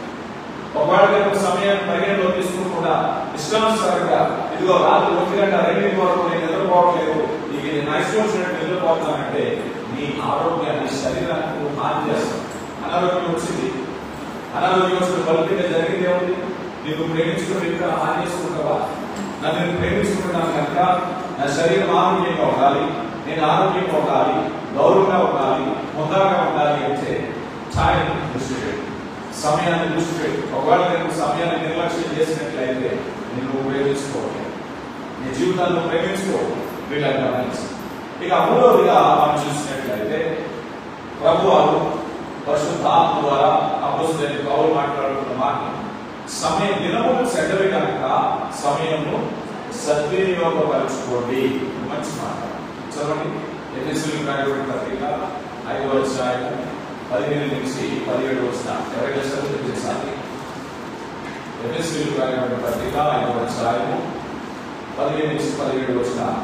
ఒకవేళ కనుక సమయాన్ని పరిగణలో తీసుకోకుండా ఇష్టానుసారంగా ఇదిగో రాత్రి 1 గంట 2 వరకు నేను నిద్రపోవట్లేదు, ఇక నేను ఇష్టం నిద్రపోతానంటే నీ ఆరోగ్యాన్ని, శరీరానికి హాని చేస్తాం. అనారోగ్యం వచ్చింది, అనారోగ్యం వచ్చిన ఫలితంగా జరిగింది ఏముంది? నీకు ప్రేమించుకున్న వ్యక్తిగా హాని చేసుకుంటావా? నన్ను ప్రేమించుకుంటున్నాను కనుక నా శరీరం ఆరోగ్యంగా ఉండాలి, నేను ఆరోగ్యంగా ఉండాలి, గౌరవంగా ఉండాలి, ముందాగా ఉండాలి అంటే ఛాయని దృష్టి పెట్టు, సమయాన్ని దృష్టి పెట్టు. ఒకవేళ నేను సమయాన్ని నిర్లక్ష్యం చేసినట్లయితే నేను ప్రేమించుకోవాలి, నీ జీవితాన్ని ప్రేమించుకో. వీళ్ళని గమనించి ఇక మూడవదిగా మనం చూసినట్లయితే ప్రభువారు పరిశుద్ధాత్మ ద్వారా అపోస్తలుడైన పౌలు మాట్లాడుతున్న మాట, సమయ దినములు చెడ్డవి కనుక సమయము సద్వినియోగపరచుకోండి. మంచి మాట. చదవండి. ఎఫెసీయులకు రాయబడిన పత్రిక 5వ అధ్యాయం 15 నుంచి 17 వచనం. ఎవరైనా చదివించాలి. ఎఫెసీయులకు రాయబడిన పత్రిక 5వ అధ్యాయం 15 నుంచి 17 వచనం.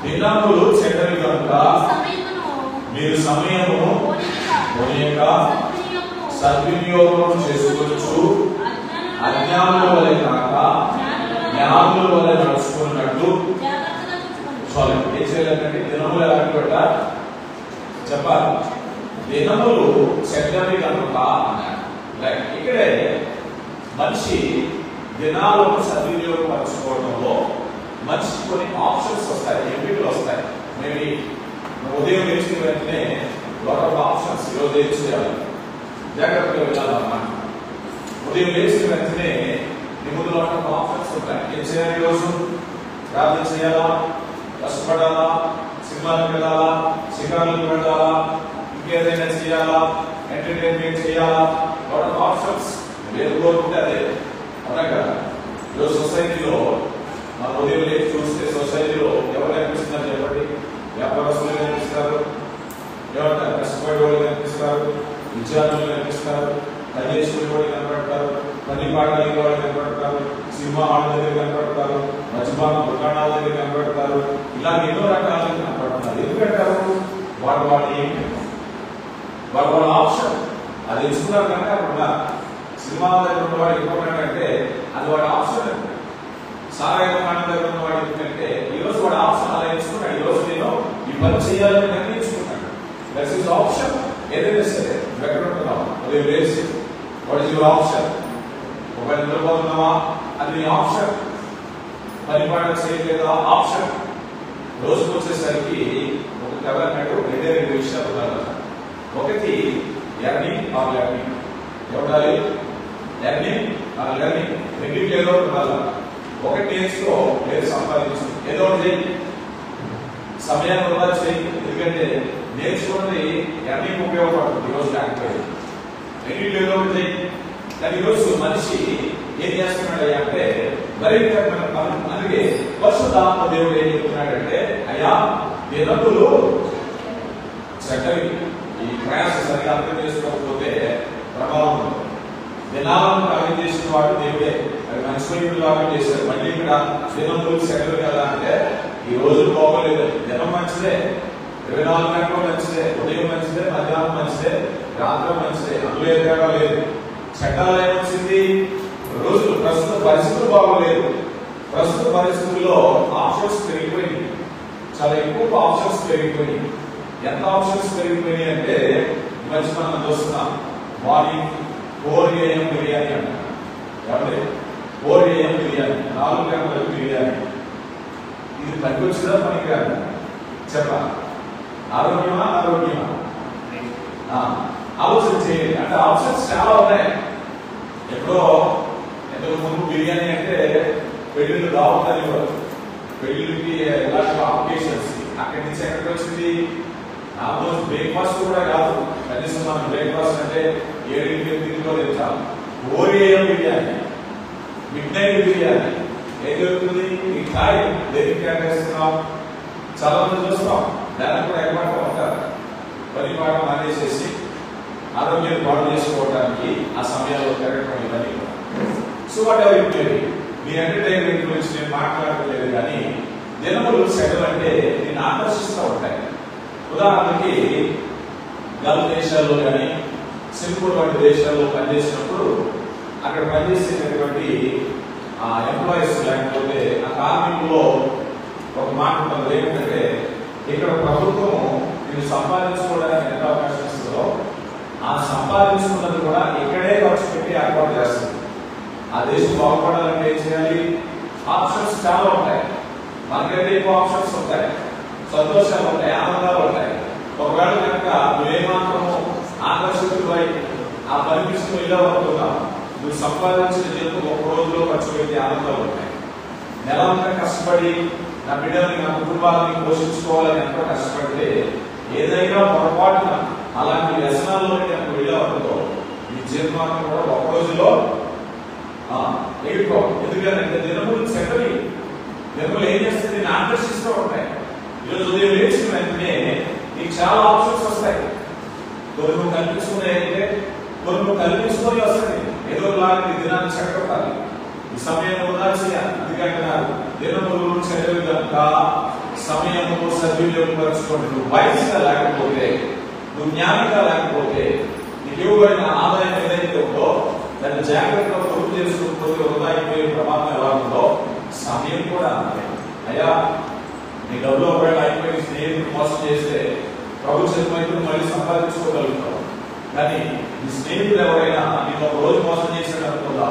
దినములు చెడ్డవి కనుక మీరు సమయమును పోనీయక సద్వినియోగం చేసుకోవచ్చు. అజ్ఞానుల వలె కాక జ్ఞానుల వలె నడుచుకున్నట్టు. సారీ, ఏం చేయాలంటే దినములు ఎలాంటి పెట్ట చెప్పాలి. దినములు చెడ్డవి కనుక అన్నాడు. ఇక్కడే మనిషి దినాలను సద్వినియోగపరచుకోవడంలో మనిషి కొన్ని ఆప్షన్స్ వస్తాయి, ఎంపికలు వస్తాయి. మేబీ ఉదయం లేచిన వెంటనే ఒక ఆప్షన్స్ ఈరోజు ఏం చేయాలి, జాగ్రత్తగా వెళ్ళాలన్నమాట. ఉదయం లేచిన వెంటనే నీ ముందు ఆప్షన్స్ ఉంటాయి. ఏం చేయాలి ఈరోజు? ప్రార్థన చేయాలా, కష్టపడాలా, సినిమాలకు వెళ్ళాలా, శిఖరాలకు వెళ్ళాలా, ఇంకేదైనా చేయాలా, ఎంటర్టైన్మెంట్ చేయాలా, వాట్ ఆప్షన్స్. ఏది కోరుకుంటే అదే. అవునా కదా? ఈరోజు సొసైటీలో మన ఉదయం లేచి చూస్తే సొసైటీలో ఎవరు కనిపిస్తున్నారు చెప్పండి? వ్యాపారస్తులు కనిపిస్తారు, ఎవరు కష్టపడే వాళ్ళు కనిపిస్తారు, విద్యార్థులు కనిపిస్తారు, పని చేసుకునే వాళ్ళు కనపడతారు, పని పాటలు వాళ్ళు కనపడతారు, సినిమా హాల్ దగ్గర కనపడతారు, మద్యపాన దుకాణాల దగ్గర కనపడతారు. ఇలా ఎన్నో రకాలుగా కనపడుతున్నారు. ఎందుకంటారు? వాళ్ళు ఏంటి, వాళ్ళ ఆప్షన్ అది ఎంచుకున్నారు కనుక అక్కడ సినిమా దగ్గర ఉన్న వాడు ఎక్కువ అది వాడి ఆప్షన్. సారాయి దుకాణం దగ్గర ఉన్న వాడు ఎందుకంటే ఈరోజు వాడు ఆప్షన్ అలా ఎంచుకున్నాడు. ఈరోజు నేను ఈ పని చేయాలని నిర్ణయించుకున్నాడు. That's his option. ఏదైనా సరే ఎక్కడ ఉంటున్నావు ఉదయం లేచి వాట్ ఇస్ యువర్ ఆప్షన్? ఒకవేళ నిద్రపోతున్నావా, అది నీ ఆప్షన్. పని పాట చేయలేదా, ఆప్షన్. రోజుకు వచ్చేసరికి ఒక కవర్నట్టు రెండు విషయాలు ఉండాలి. ఒకటి ఎర్నింగ్ ఆర్ లెర్నింగ్. ఎవడాలి? Earning or learning. రెండింటి ఏదో ఉండాలి. ఒకటి నేర్చుకో, లేదు సంపాదించు. ఏదో ఒకటి చేయి, సమయాన్ని వృధా చేయి. ఎందుకంటే నేర్చుకున్నది ఎర్నింగ్ ఉపయోగపడుతుంది ఈరోజు లేకపోయింది. రెండింటి ఏదో ఒకటి చేయి. కానీ ఈరోజు మనిషి ఏం చేస్తున్నాడు అంటే భయంకరమైన పనులు. అందుకే పరిశుద్ధాత్మ దేవుడు ఏం చెప్తున్నాడంటే, అయ్యా దినములు చెడ్డవి. ఈ ప్రయాస సరిగా అర్థం చేసుకోకపోతే ప్రభావం ఉంటుంది. దినాలను అర్థం చేసిన వాడు దేవుడే. అది మంచి లాగా చేశారు. మళ్ళీ ఇక్కడ దినములు చెడ్డవి కదా అంటే ఈ రోజు పోగలేదు. దినం మంచిదే, 24 గంటలు మంచిదే, ఉదయం మంచిదే, మధ్యాహ్నం మంచిదే, రాత్రి మంచిదే, అందులో ఏదైనా లేదు. చట్టాలు ఏమొచ్చింది? రోజులు ప్రస్తుత పరిస్థితులు బాగోలేదు. ప్రస్తుత పరిస్థితుల్లో ఆప్షన్స్ పెరిగిపోయింది. చాలా ఎక్కువ ఆప్షన్స్ పెరిగిపోయినాయి. ఎంత ఆప్షన్స్ పెరిగిపోయినాయి అంటే ఈ మధ్య మనం చూస్తున్నాం. మార్నింగ్ 4 AM బిర్యానీ అంటారు. ఏమంటే 4 AM బిర్యానీ, 4 గంటలకు బిర్యానీ. ఇది పనికొచ్చిందా పనికిరాదు చెప్పాలి. ఆరోగ్యమా ఆరోగ్యమా? ఆలోచన చేయండి. అంటే ఆప్షన్స్ చాలా ఉన్నాయి. ఎప్పుడో ఎంతకు ముందు బిర్యానీ అంటే పెళ్లిళ్ళు రావద్దని, పెళ్లికి ఎలాంటి అప్లికేషన్స్ అక్కడి నుంచి ఎక్కడికి వచ్చింది? ఆల్మోస్ట్ బ్రేక్ఫాస్ట్ కూడా కాదు. కనీసం మనం బ్రేక్ఫాస్ట్ అంటే 7-8 తింటాం. 4 AM biryani, mid night biryani. ఏం జరుగుతుంది? ఈ కాయ దేనికి కేటాయిస్తున్నాం? చాలా మంది చూస్తాం. దానికి కూడా ఎగమాట ఉంటారు. పని పాట మానేసేసి ఆరోగ్యాన్ని పాడు చేసుకోవడానికి ఆ సమయాల్లో తిరగడం ఇవన్నీ. So what ever it may be, me entertainment గురించి నేను మాట్లాడలేదు. కానీ దినములు సెలవు అంటే నేను ఆకర్షిస్తూ ఉంటాయి. ఉదాహరణకి గల్ఫ్ దేశాల్లో కానీ సింగపూర్ వంటి దేశాల్లో పనిచేసినప్పుడు అక్కడ పనిచేసేటటువంటి ఎంప్లాయీస్ లేకపోతే ఆ కార్మికుల్లో ఒక మాట ఉంటుంది. ఏంటంటే ఇక్కడ ప్రభుత్వం మీరు సంపాదించుకోవడానికి ఎంత అవకాశం ఇస్తుందో ఆ సంపాదించుకున్నది కూడా ఇక్కడే ఖర్చు పెట్టి ఏర్పాటు చేస్తుంది. ఆ దేశం బాగుపడాలంటే ఏం చేయాలి? ఆప్షన్స్ చాలా ఉంటాయి. మనకైతే ఎక్కువ ఆప్షన్స్ ఉంటాయి, సంతోషాలు ఉంటాయి, ఆనందాలు ఉంటాయి. ఒకవేళ కనుక నువ్వేమాత్రము ఆకర్షితులై ఆ పనిపిస్తూ వెళ్ళాలనుకున్నావు, నువ్వు సంపాదించిన జీవితం ఒక రోజులో ఖర్చు పెట్టి ఆనందాలు ఉంటాయి. నెలంతా కష్టపడి నా బిడ్డని నా కుటుంబాన్ని పోషించుకోవాలని ఎంతో కష్టపడితే ఏదైనా పొరపాటున అలాంటి వ్యసనాల్లో కనుక వెళ్ళేవాళ్ళతో ఈ జీవితం కూడా ఒక రోజులో ఎగిరిపోవాలి. ఎందుకంటే దినములు చెడ్డవి, దినములు ఏం చేస్తే నేను ఆకర్షిస్తూ ఉంటాయి. ఈరోజు ఉదయం లేచిన వెంటనే నీకు చాలా ఆప్షన్స్ వస్తాయి. కొన్ని కల్పించుకున్నాయంటే కొన్ని కల్పించుకొని వస్తాయి. ఏదో లాంటి దినాన్ని చెడగొట్టాలి, ఈ సమయంలో వృధా చేయాలి. ఎందుకంటే దినములు చెడ్డవి కనుక సమయము సద్వినియోగపరచుకోండి. నువ్వు వయసుగా లేకపోతే, నువ్వు జ్ఞానిగా లేకపోతే, నీకు ఇవ్వబడిన ఆదాయం ఏదైతే ఉందో దాన్ని జాగ్రత్తగా పొదుపు చేసుకోకపోతే వృధా అయిపోయే ప్రమాదం ఎలా ఉందో సమయం కూడా అంతే. అయ్యా నీ డబ్బులో ఒకవేళ అయిపోయి స్నేహితుడు మోసం చేస్తే ప్రభుత్వం మళ్ళీ సంపాదించుకోగలుగుతావు. కానీ నీ స్నేహితుడు ఎవరైనా నీకు ఒక రోజు మోసం చేశాడు అనుకుందా,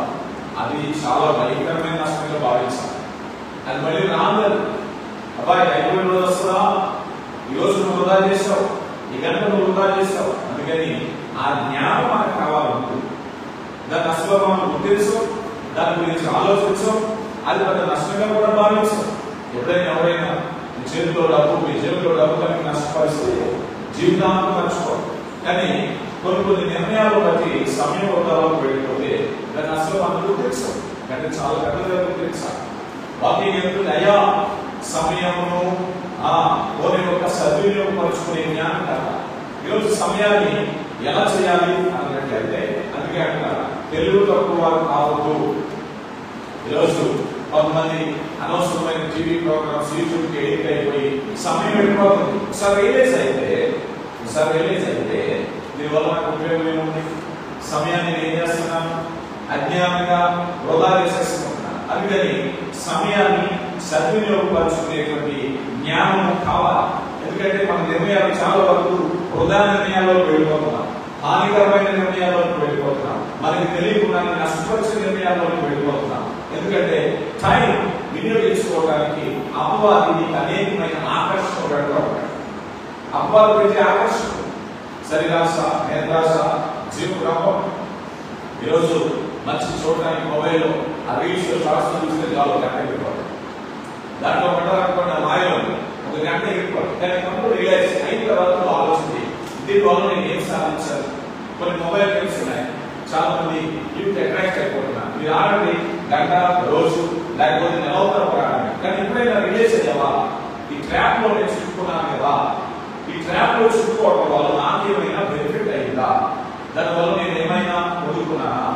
అది చాలా భయంకరమైన నష్టంగా భావించాలి. అది మళ్ళీ రాలేదు. అబ్బాయి అయిపోయిన రోజు వస్తుందా, ఈ రోజు నువ్వు వృధా చేసావు, ఈ గంట నువ్వు వృధా చేసావు. అందుకని ఆ జ్ఞానం మనకు కావాలంటూ దాన్ని అసలు మనం గుర్తించు, దాని గురించి ఆలోచించు, అది పెద్ద నష్టంగా కూడా భావించు. ఎప్పుడైనా ఎవరైనా మీ చేతిలో డబ్బు, మీ జేబులో డబ్బు కనుక నష్టపరిస్తే జీవితాంతం మర్చిపోదు. కానీ కొన్ని నిర్ణయాలు బట్టి సమయం వృధాలకు వెళ్ళిపోతే దాన్ని అసలు మనం గుర్తించు. కానీ చాలా పెద్దగా గుర్తించాలి. వాక్యం చెప్తుంది, అయ్యా సమయమును పోనీ ఒక సద్వినియోగపరుచుకునే జ్ఞానం కదా. ఈరోజు సమయాన్ని ఎలా చేయాలి అన్నట్లయితే, అందుకే అంటారు తెలుగు తక్కువ వారు కావద్దు. ఈరోజు కొంతమంది అనవసరమైన టీవీ ప్రోగ్రామ్స్ యూట్యూబ్కి ఎడిట్ అయిపోయి సమయం వెళ్ళిపోతుంది. ఒకసారి రియలైజ్ అయితే దీనివల్ల నాకు ఉపయోగం ఏముంది? సమయాన్ని నేను ఏం చేస్తున్నాను? అజ్ఞానంగా వృధా చేసేసుకుంటున్నాను. అందుకని సమయాన్ని సద్వినియోగపరుచుకునేటువంటి జ్ఞానం కావాలి. ఎందుకంటే మన నిర్ణయాలు చాలా వరకు వృధా నిర్ణయాల్లోకి వెళ్ళిపోతున్నాం, హానికరమైన నిర్ణయాల్లోకి వెళ్ళిపోతున్నాం, మనకి తెలియకుండా నష్టపరిచే నిర్ణయాల్లోకి వెళ్ళిపోతున్నాం. ఎందుకంటే టైం వినియోగించుకోవడానికి అపవాది నీకు అనేకమైన ఆకర్షణ పెడతా ఉంటాడు. అపవాది పెట్టే ఆకర్షణ శరీరాశ, నేత్రాశ, జీవగ్రహం. ఈరోజు మంచి చూడడానికి మొబైల్లో ఆ రీల్స్ షార్ట్స్ చూస్తే చాలా గంట ఎగిరిపోతుంది. దాంట్లో పడ్డారనుకోండి మాయలో ఒక గంట ఎగిరిపోతుంది. కానీ మనం రియలైజ్ అయిన తర్వాత ఆలోచించి దీనివల్ల నేను ఏం సాధించాలి? కొన్ని మొబైల్ గేమ్స్ ఉన్నాయి, చాలా మంది యూత్ అట్రాక్ట్ అయిపోతున్నారు. మీరు ఆడండి గంట, రోజు, లేకపోతే నెలవుతారు ఆడండి. కానీ ఎప్పుడైనా రియలైజ్ అయ్యావా ఈ ట్రాప్ లో నేను చుట్టుకున్నాను కదా, ఈ ట్రాప్ లో చుట్టుకోవడం వల్ల నాకేమైనా బెనిఫిట్ అయిందా, దానివల్ల నేను ఏమైనా పొందుకున్నానా?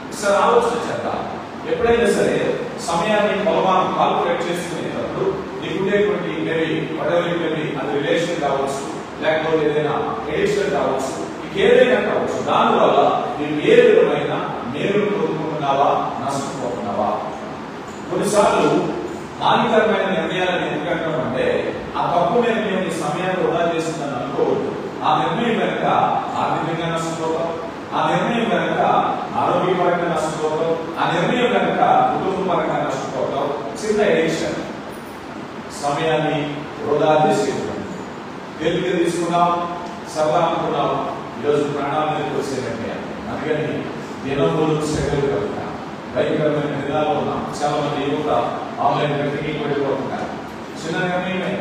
ఒకసారి ఆలోచన చేద్దాం. ఎప్పుడైనా సరే సమయాన్ని కొలమానం కాల్కులేట్ చేసుకునేటప్పుడు నీకుండేటువంటి అది రిలేషన్ కావచ్చు, లేకపోతే ఏదైనా ఎడిషన్ కావచ్చు, ఏదైనా కావచ్చు, దానివల్ల నువ్వు ఏ విధమైన మేలు పొందుకుంటున్నావా, నష్టపోతున్నావా? కొన్నిసార్లు హానికరమైన నిర్ణయాలను ఎందుకంటాం అంటే ఆ తప్పు నిర్ణయం నీ సమయాన్ని వృధా చేస్తుందని అనుకోవద్దు. ఆ నిర్ణయం వెనక ఆర్థికంగా నష్టపోతాం, ఆ నిర్ణయం వెనక ఆరోగ్యపరంగా నష్టపోతాం, ఆ నిర్ణయం వెనక కుటుంబపరంగా నష్టపోతాం. చిన్న ఎడిషన్ సమయాన్ని వృధా చేసేటువంటి తేలిక తీసుకున్నాం, సరదా అనుకున్నాం, ఈరోజు ప్రాణాల మీదకి వచ్చే నిర్ణయం. అందుకని దినములు సెగలు కలుగుతాం, భయంకరమైన దినాలు ఉన్నాం. చాలా మంది యువత ఆన్లైన్ ట్రెండింగ్కి వెళ్ళిపోతున్నారు. చిన్న నిర్ణయమే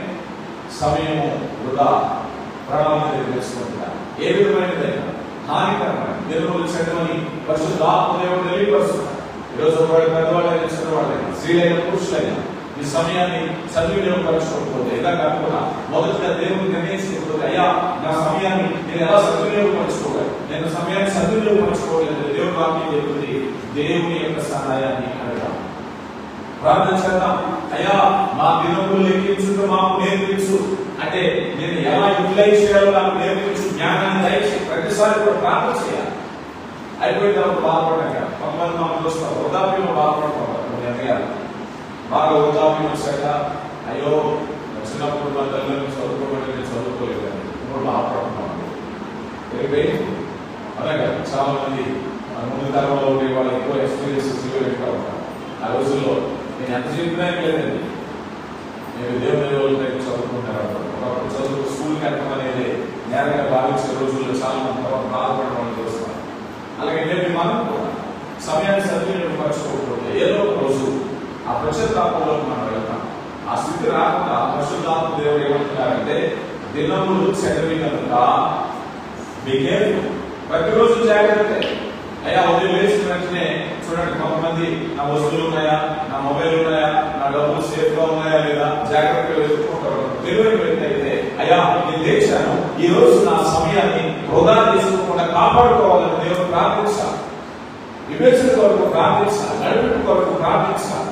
సమయము వృధా, ప్రాణాల మీద తెలుసుకుంటున్నారు. ఏ విధమైనదైనా హానికరమైన దినములు చెడ్డమని పరిశుద్ధాత్మ దేవుడు తెలియపరుస్తున్నారు. ఈరోజు పెద్దవాళ్ళైనా చిన్నవాళ్ళైనా స్త్రీలైన పురుషులైనా ఈ సమయాన్ని సద్వినియోగపరచుకోకపోతే ఇలా కాకుండా మొదటిగా దేవుడు నిర్ణయించకపోతే అయ్యా నా సమయాన్ని నేను ఎలా సద్వినియోగపరచుకోవాలి, నేను సమయాన్ని సద్వినియోగపరచుకోలేదు. దేవుడు వాక్యం చెబుతుంది, దేవుని యొక్క సహాయాన్ని అడగాలి, ప్రార్థన చేద్దాం. అయ్యా మా దినములు లెక్కించుట మాకు నేర్పించు అంటే నేను ఎలా యూటిలైజ్ చేయాలో నాకు నేర్పించు, జ్ఞానాన్ని దయచేసి ప్రతిసారి కూడా ప్రార్థన చేయాలి. అయిపోయిన తర్వాత బాధపడ్డాక కొంతమంది మనం చూస్తాం, వృద్ధాప్యంలో బాధపడుతున్నారు. బాగా వృద్ధాప్యం వచ్చాక అయ్యో చిన్నప్పుడు మా తల్లిదండ్రులు చదువుకోబట్టి నేను చదువుకోలేదు, ఇప్పుడు బాధపడుతున్నాను. అదే కదా చాలా మంది ముందు తరంలో ఉండే వాళ్ళు ఎక్కువ ఎక్స్పీరియన్స్ పెట్టుకుంటా ఉంటారు. ఆ రోజుల్లో నేను ఎంత చెప్పినా లేదండి, నేను దేవుని రోజులు చదువుకుంటారు. ఒకప్పుడు చదువు స్కూల్కి వెళ్ళడం అనేది నేరంగా భావించే రోజుల్లో చాలా మంది బాధపడడం వాళ్ళు చూస్తున్నారు. అలాగే నేను మనం కూడా సమయాన్ని సద్వినియోగపరచుకోకపోతే ఏదో ఒక రోజు ఆ పశ్చాత్తాపంలోకి మనం వెళ్తాం. ఆ స్థితి రాకుండా పరిశుద్ధాత్మ దేవుడు ఏమంటున్నారంటే దినములు చెడ్డవి కనుక బీ కేర్ఫుల్. ప్రతిరోజు జాగ్రత్త. అయ్యా ఉదయం లేచిన వెంటనే చూడండి, కొంతమంది నా వస్తువులు ఉన్నాయా, నా మొబైల్ ఉన్నాయా, నా డబ్బులు సేఫ్ గా ఉన్నాయా లేదా జాగ్రత్తగా వెతుక్కుంటారు. తెలివైన వ్యక్తి అయితే అయ్యా నేను తెచ్చాను, ఈ రోజు నా సమయాన్ని వృధా చేసుకోకుండా కాపాడుకోవాలని దేవుడు ప్రార్థిస్తాను. వివేచన కొరకు ప్రార్థిస్తాను, నడిపి కొరకు ప్రార్థిస్తాను.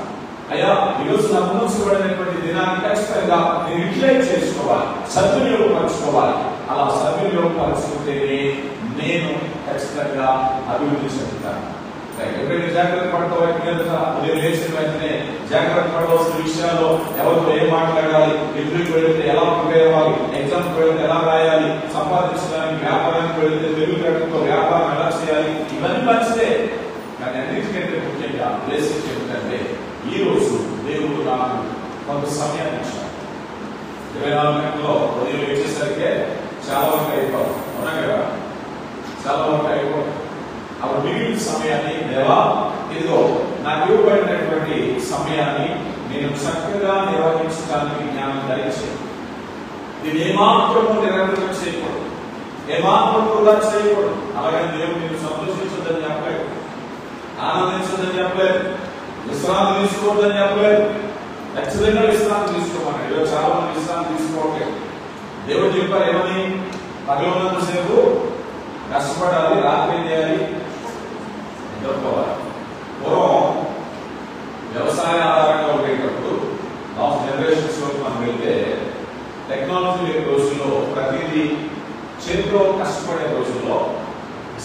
అయ్యా ఈరోజు నా ముందుబడినటువంటి దినాన్ని ఖచ్చితంగా నేను యూటిలైజ్ చేసుకోవాలి, సద్వినియోగపరచుకోవాలి. అలా సద్వినియోగపరచుకుంటేనే నేను ఖచ్చితంగా అభివృద్ధి చెందుతాను. ఎప్పుడైతే జాగ్రత్త పడతావో ఉదయం లేచిన వెంటనే జాగ్రత్త పడవలసిన విషయాల్లో ఎవరితో ఏం మాట్లాడాలి, ఇంటర్వ్యూకి వెళితే ఎలా ప్రిపేర్ అవ్వాలి, ఎగ్జామ్కి వెళితే ఎలా రాయాలి, సంపాదించడానికి వ్యాపారానికి వెళితే తెలుగు వ్యాపారం ఎలా చేయాలి, ఇవన్నీ మంచిదే. కానీ అన్నిటికంటే ముఖ్యంగా బ్లెస్సింగ్ ఏమిటంటే ఈ రోజు దేవుడు నాకు కొంత సమయాన్ని ఇచ్చాడు. 24 గంటల్లో ఉదయం వచ్చేసరికి చాలా వరకు అయిపోవాలి, అవునా కదా? చాలా వరకు అయిపోవాలి. అప్పుడు మిగిలిన సమయాన్ని దేవా ఇదిగో నాకు ఇవ్వబడినటువంటి సమయాన్ని నేను చక్కగా నిర్వహించడానికి జ్ఞానం దయచేయి. ఇది ఏమాత్రము నిరంతరం చేయకూడదు, ఏమాత్రం కూడా చేయకూడదు. అలాగని దేవుడు నేను సంతోషించొద్దని చెప్పలేదు, ఆనందించొద్దని చెప్పలేదు, విశ్రాంతి తీసుకోవద్దని చెప్పలేదు. ఖచ్చితంగా విశ్రాంతి తీసుకోమని. ఈరోజు చాలా మంది విశ్రాంతి తీసుకోవట్లేదు. దేవుడు చెప్పారు ఏమని? పగలున్నంతసేపు కష్టపడాలి, రాత్రి ఏం చేయాలి? నిద్రపోవాలి. పూర్వం వ్యవసాయ ఆధారంగా ఉండేటప్పుడు లాస్ట్ జనరేషన్స్ లో మనం వెళ్తే టెక్నాలజీ లేని రోజుల్లో ప్రతిదీ చేతిలో కష్టపడే రోజుల్లో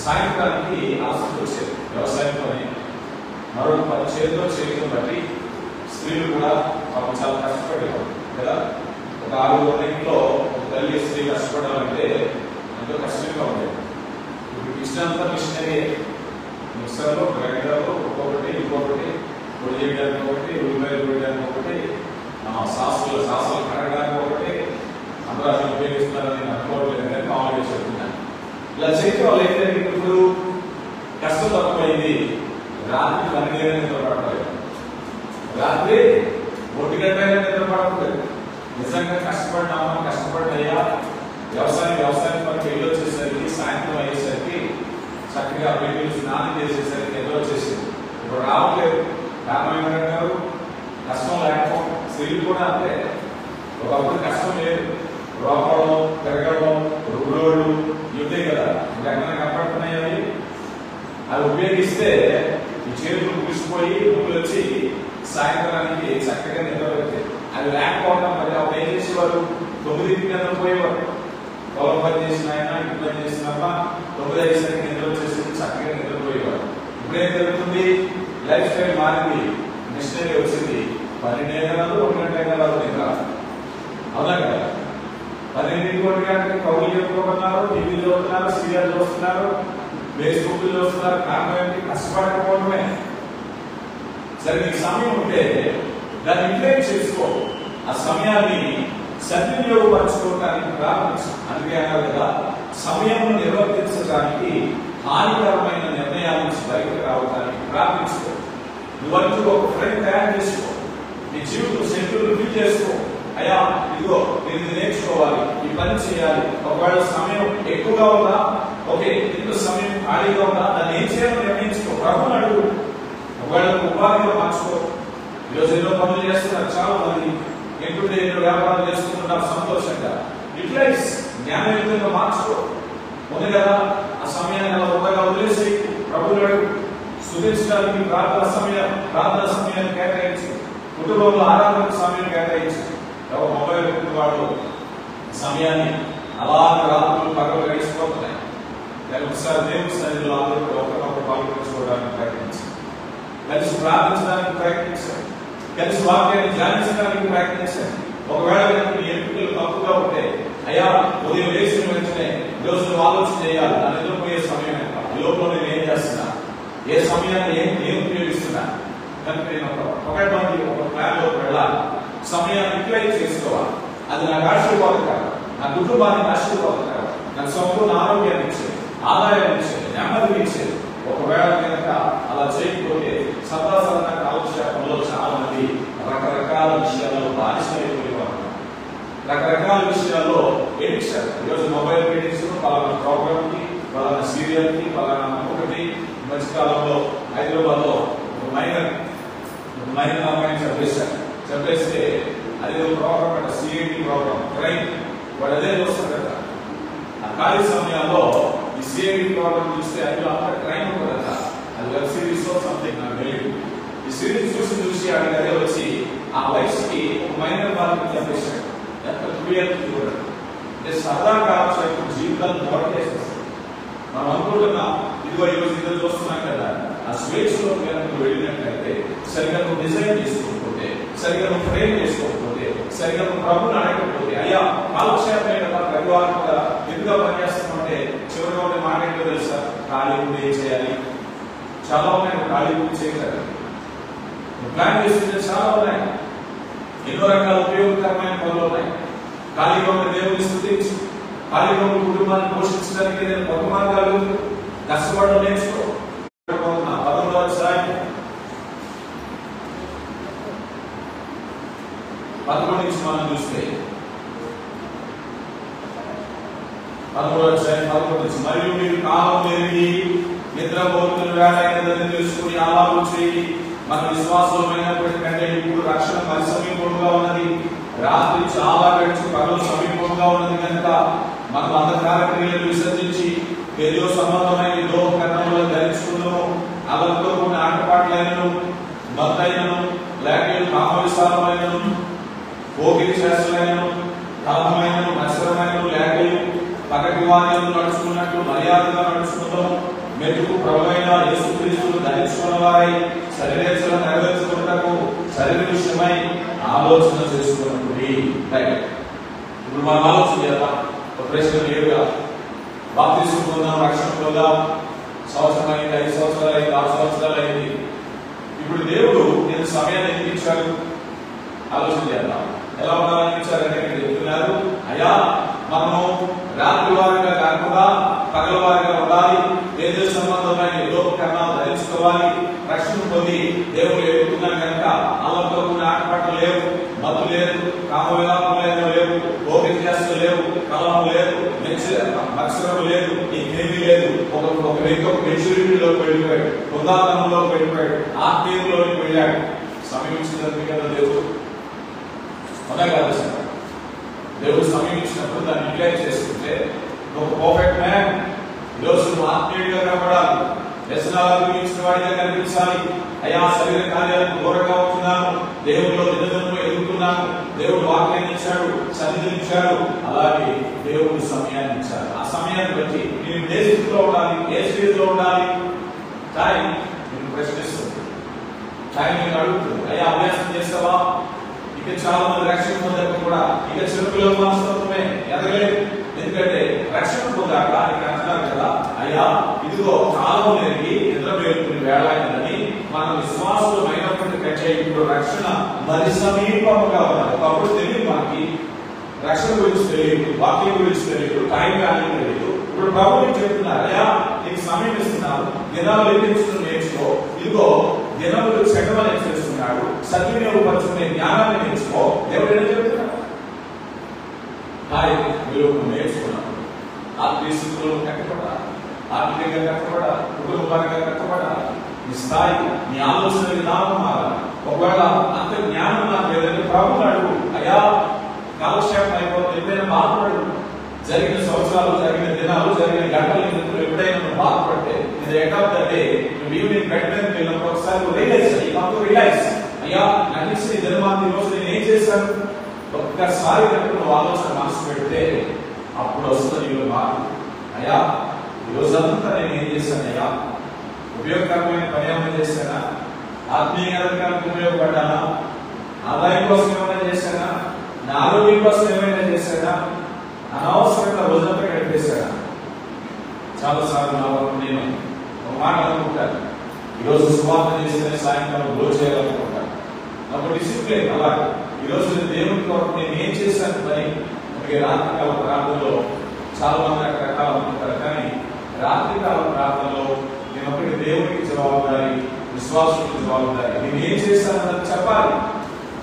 సాయంత్రానికి ఆసక్తి వచ్చేది. వ్యవసాయం పని మరొక పని చేతిలో చేయడం బట్టి స్త్రీలు కూడా పాపం చాలా కష్టపడేవారు కదా. ఒక 6 ఇంట్లో ఒక తల్లి స్త్రీ కష్టపడాలంటే ఎంతో కష్టంగా ఉండేది. ఇప్పుడు ఇష్టంతా మిషనరీ, మిక్సర్లో గ్రైండర్లో ఒక్కొక్కటి ఇంకొకటి పొడి చేయడానికి ఒకటి, ఉల్లిపాయలు వేయడానికి ఒకటి, సాసులు కడగడానికి ఒకటి, అందరూ అసలు ఉపయోగిస్తున్నారని నేను అనుకోవట్లేదు కానీ మామూలుగా చెప్తున్నాను. ఇలా చేయడం వల్ల అయితే ఇప్పుడు కష్టం తక్కువైంది. రాత్రి 12 నిద్ర పడలేదు, రాత్రి 1 గంట నిద్ర పడకూడదు. నిజంగా కష్టపడినామా, కష్టపడ్డాయా వ్యవసాయం పనికి వెళ్ళి వచ్చేసరికి సాయంత్రం అయ్యేసరికి చక్కగా వెళ్ళి స్నానం చేసేసరికి నిద్ర వచ్చేసింది. ఇప్పుడు రావట్లేదు. కారణం ఏమంటారు? కష్టం లేకపోవడం. స్త్రీలు కూడా అంతే. ఒకప్పుడు కష్టం లేదు, రోపడం, తిరగడం, రుబ్బులోళ్ళు ఇవే కదా. ఇంకా ఎక్కడ కనపడుతున్నాయి అవి. అవి ఉపయోగిస్తే ఈ చేతులు ముగిసిపోయి ముగ్గులు వచ్చి సాయంత్రానికి చక్కగా నిద్ర పెట్టాయి. అవి లేకపోవడం మరి అప్పుడు ఏం చేసేవారు? 9కి నిద్రపోయేవారు. పొలం పని చేసిన ఆయన, ఇంటి పని చేసినప్ప 9 అయ్యేసరికి నిద్ర వచ్చేసరికి చక్కగా నిద్రపోయేవారు. ఇప్పుడు ఏం జరుగుతుంది? లైఫ్ స్టైల్ మారింది, మిషనరీ వచ్చింది. 12 గంటలు 1 గంట గంటలు నిద్ర. అవునా కదా? 12 గంటలకి కవులు చెప్పుకోమన్నారు, టీవీ చూస్తున్నారు, సీరియల్ చూస్తున్నారు, ఫేస్బుక్ చూస్తున్నారు. కారణం ఏంటి? కష్టపడకపోవడమే. సరే నీకు సమయం ఉంటే దాన్ని యూటిలైజ్ చేసుకో. ఆ సమయాన్ని సద్వినియోగపరచుకోవడానికి ప్రారంభించు. అందుకే అన్నారు కదా, సమయం నిర్వర్తించడానికి హానికరమైన నిర్ణయాల నుంచి బయటకు రావడానికి ప్రారంభించుకో. నువ్వంటూ ఒక ఫ్రెండ్ తయారు చేసుకో. నీ జీవితం షెడ్యూల్ ఫిల్ చేసుకో. అయ్యా ఇదిగో నేను ఇది నేర్చుకోవాలి, ఈ పని చేయాలి. ఒకవేళ సమయం ఎక్కువగా ఉందా, ఓకే, ఇంత సమయం ఖాళీగా ఉందా, దాన్ని ఏం చేయాలో నిర్ణయించుకో. ప్రభువుని అడుగు. ఒకవేళ ఉపాధిలో మార్చుకో. ఈరోజు ఎన్నో పనులు చేస్తున్నారు చాలా మంది, ఎప్పుడు ఎన్నో వ్యాపారాలు చేసుకుంటున్నారు సంతోషంగా. యూటిలైజ్, జ్ఞానయుక్తంగా మార్చుకో. ఉంది కదా, ఆ సమయాన్ని అలా ఉండగా వదిలేసి ప్రభువుని అడుగు. స్తుతించడానికి ప్రార్థన సమయాన్ని కేటాయించు. కుటుంబంలో ఆరాధన సమయం కేటాయించు. ఎవరు మొబైల్ వాడు సమయాన్ని అలా రాత్రులు పగలు గడిచిపోతున్నాయి. దాని ఒకసారి దేవుని సన్నిధిలో అందరూ ఒకరినొకరు పాల్గొంచుకోవడానికి ప్రయత్నించారు, కలిసి ప్రార్థించడానికి ప్రయత్నించారు, కలిసి వాక్యాన్ని ధ్యానించడానికి ప్రయత్నించారు. ఒకవేళ మీ ఎంపికలు తప్పుగా ఉంటే అయ్యా ఉదయం లేచిన వెంటనే ఈరోజు ఆలోచన చేయాలి. నన్ను ఎదుర్కొనే సమయం ఈ లోపల నేను ఏం చేస్తున్నా, ఏ సమయాన్ని ఏం ఉపయోగిస్తున్నా. కనుక నేను ఒక ప్లాన్ లోకి వెళ్ళాలి, సమయాన్ని యూటిలైజ్ చేసుకోవాలి. అది నాకు ఆశీర్వాదకరం, నా కుటుంబానికి ఆశీర్వాదకరం, నాకు సంపూర్ణ ఆరోగ్యాన్ని ఇచ్చేది, ఆదాయాన్ని ఇచ్చేది, నెమ్మదిని ఇచ్చేది. ఒకవేళ కనుక అలా చేయకపోతే సదాసరణ కాలక్షేపంలో చాలా మంది రకరకాల విషయాల్లో బానిసైపోయేవారు. రకరకాల విషయాల్లో ఎడిక్షన్. ఈరోజు మొబైల్ ఎడిక్షన్, పలానా ప్రోగ్రామ్ కి, పలానా సీరియల్ కి, పలానా ఒకటి. మధ్యకాలంలో హైదరాబాద్ లో మైనర్ అమ్మాయిని చంపేస్తే అది ఒక ప్రోగ్రామ్ అంట, సిఐడి ప్రోగ్రామ్, క్రైమ్. వాడు అదే చూస్తారు కదా. ఆ ఖాళీ సమయాల్లో ఈ సిఐడి ప్రోగ్రామ్ చూస్తే అందులో అంతా క్రైమ్ ఉంటుంది కదా. అది వెబ్ సిరీస్ సంథింగ్ నాకు తెలియదు. ఈ సిరీస్ చూసి ఆడికి అదే వచ్చి ఆ వయసుకి ఒక మైనర్ బాలికని చంపేశాడు. ఎంత క్రూయల్టీ కూడా. అంటే సరదాగా జీవితాన్ని దొరకేసేస్తాడు. మనం అనుకుంటున్నాం ఇదిగో ఈరోజు ఇద్దరు చూస్తున్నాం కదా, ఆ స్వేచ్ఛలో నువ్వు వెళ్ళినట్లయితే, సరిగ్గా నువ్వు డిజైన్ చేసుకోకపోతే, సరిగ్గా నువ్వు ఫ్రేమ్ చేసుకోకపోతే, సరిగ్గా నువ్వు ప్రభుని అడగకపోతే, అయ్యా కాలక్షేపమే కదా, ప్రతివారం కూడా ఎందుగా పనిచేస్తామంటే చివరిగా ఉండే మాట ఏంటో తెలుసా? ఖాళీ ఉండి ఏం చేయాలి? చాలా ఉన్నాయి. ఖాళీ ఉండి చేయగలరు. ప్లాన్ చేస్తుంటే చాలా ఉన్నాయి. ఎన్నో రకాల ఉపయోగకరమైన పనులు ఉన్నాయి. ఖాళీగా ఉన్న దేవుని స్తుతించు, ఖాళీగా ఉన్న కుటుంబాన్ని పోషించడానికి నేను కొత్త మార్గాలు కష్టపడడం నేర్చుకో. 11వ అధ్యాయం 11 నుంచి మనం చూస్తే 11వ అధ్యాయం 11 నుంచి, మరియు మీరు కాలం ఎరిగి నిద్రపోతున్న వేళ అయినదని తెలుసుకుని ఆలాపన చేయి. మన విశ్వాసమైనప్పటికంటే ఇప్పుడు రక్షణ మరి సమీపంగా ఉన్నది. రాత్రి చాలా గడిచి పగలు సమీపంగా ఉన్నది కనుక మనం అంధకార క్రియలను విసర్జించి ఏదో సంబంధమైన లోకరణములను ధరించుకుందాము. అలతో కొన్ని ఆటపాట్లైనను, మత్తైనను, లేక కామవిశాలమైనను, పోకిరి చేష్టలైనను, కలహమైనను, నశ్వరమైనను, లేక పగటి వారిని నడుచుకున్నట్టు మర్యాదగా నడుచుకుందాము. మెట్టుకు ప్రభువైన యేసుక్రీస్తును ధరించుకున్న వారై శరీరేచ్ఛలను నెరవేర్చుకున్నటకు శరీర విషయమై ఆలోచన చేసుకున్నప్పుడు. ఇప్పుడు మనం ఆలోచన చేద్దాం. ఒక ప్రశ్న నేరుగా బాప్తిసం పొందాం, రక్షణ పొందాం. సంవత్సరం అయింది, 5 సంవత్సరాలు అయింది, 6 సంవత్సరాలు అయింది. ఇప్పుడు దేవుడు నేను సమయాన్ని ఎందుకు ఇచ్చాడు? ఆలోచన చేద్దాం. ఎలా ఉండాలని ఇచ్చారంటే ఇక్కడ చెప్తున్నారు, అయ్యా మనము రాత్రి వారిగా కాకుండా పగలవారిగా ఉండాలి. వేద సంబంధమైన లోకరణాలు ధరించుకోవాలి. రక్షణ పొంది దేవుడు ఎదుగుతున్నాం కనుక అల్లతో ఉన్న ఆటపాటలు లేవు, మత్తు లేదు, కామవిలాపం లేవు, ఓపిక చేస్తూ లేవు, కలహం లేదు, మత్సరం లేదు, ఇంకేమీ లేదు. ఒక వ్యక్తి ఒక మెచ్యూరిటీలోకి వెళ్ళిపోయాడు, ఉదాహరణలోకి వెళ్ళిపోయాడు, ఆత్మీయంలోకి వెళ్ళాడు. సమీపించినది కదా దేవుడు. అదే కాదు సార్, దేవుడు సమీపించినప్పుడు దాన్ని యూటిలైజ్ చేసుకుంటే ఒక పర్ఫెక్ట్ మ్యాన్. ఈరోజు నువ్వు ఆత్మీయుడిగా కనపడాలి, వ్యసనాలకు మించిన వాడిగా కనిపించాలి. అయ్యా శరీర కార్యాలకు దూరంగా ఉంటున్నాను, దేవుడిలో దినదినము ఎదుగుతున్నాను, దేవుడు వాక్యాన్ని ఇచ్చాడు, సన్నిధిని ఇచ్చాడు, అలాగే దేవుడు సమయాన్ని ఇచ్చాడు. ఆ సమయాన్ని బట్టి నేను ఏ స్థితిలో ఉండాలి, ఏ స్టేజ్లో ఉండాలి? టైం నేను ప్రశ్నిస్తుంది, టైం నేను అడుగుతుంది. అయ్యా అభ్యాసం చేస్తావా? ఇక చాలా మంది రక్షణ పొందాక కూడా ఇక చిరుకులో మనస్తత్వమే ఎదగలేదు. ఎందుకంటే రక్షణ పొందాక ఇక్కడ అంటున్నారు కదా, అయ్యా ఇదిగో కాలం ఎరిగి నిద్రపోతున్న వేళ అయినదని మన విశ్వాసమైనప్పటికంటే ఇప్పుడు రక్షణ మరి సమీపంగా ఉన్నది. ఒకప్పుడు తెలియదు మనకి, రక్షణ గురించి తెలియదు, వాక్యం గురించి తెలియదు, టైం వాల్యూ తెలియదు. ఇప్పుడు ప్రభుత్వం చెప్తున్నారు, అయ్యా నీకు సమయం ఇస్తున్నాను, దినాలు లెక్కించడం నేర్చుకో. ఇదిగో దినములు చెడ్డమని చేస్తున్నాడు, సద్వినియోగపరుచుకునే జ్ఞానాన్ని నేర్చుకో. దేవుడు ఏం చెప్తున్నాడు? మీరు నేర్చుకున్నాను. ఆత్మీయ స్థితిలో కట్టబడాలి, ఆర్థికంగా కట్టబడాలి, కుటుంబపరంగా కట్టబడాలి. నీ స్థాయి, నీ ఆలోచన విధానం మారాలి. ఒకవేళ అంత జ్ఞానం నాకు లేదంటే ప్రభువుని అడుగు, అయ్యా కాలక్షేపం అయిపోతుంది, ఎప్పుడైనా బాధపడు. జరిగిన సంవత్సరాలు, జరిగిన దినాలు, జరిగిన గంటలు ఎప్పుడైనా నువ్వు బాధపడితే ఇది ఎక్కడంటే నువ్వు ఈవినింగ్ బెడ్ మీద వెళ్ళినప్పుడు ఒకసారి రియలైజ్ అయ్యా నటించిన ఈ దినమాన్ని రోజు నేను ఏం చేశాను. ఒక్కసారి నువ్వు ఆలోచన మనసు పెడితే అప్పుడు వస్తుంది నీలో మార్పు. అయ్యా ఈ రోజంతా నేను ఏం చేశాను? అయ్యా ఉపయోగకరమైన పని ఏమైనా చేశానా? ఆత్మీయ ఎదగడానికి ఉపయోగపడ్డానా? ఆదాయం కోసం ఏమైనా చేశానా? నా ఆరోగ్యం కోసం ఏమైనా చేశానా? అనవసరంగా రోజంతా గడిపేశానా? చాలాసార్లు నా వరకు నేను ఒక మాట అనుకుంటాను, ఈరోజు సువార్త చేస్తేనే సాయంకాలం రోజు చేయాలనుకుంటాను. నాకు డిసిప్లిన్ అలాగే. ఈరోజు దేవుని కొరకు నేను ఏం చేశాను పని. అందుకే రాత్రికాల ప్రార్థనలో చాలా మంది రకరకాల అనుకుంటారు, కానీ రాత్రికాల ప్రార్థనలో నేను ఒకటి దేవునికి జవాబుదారి, విశ్వాసానికి జవాబుదారి. నేను ఏం చేశానన్నది చెప్పాలి.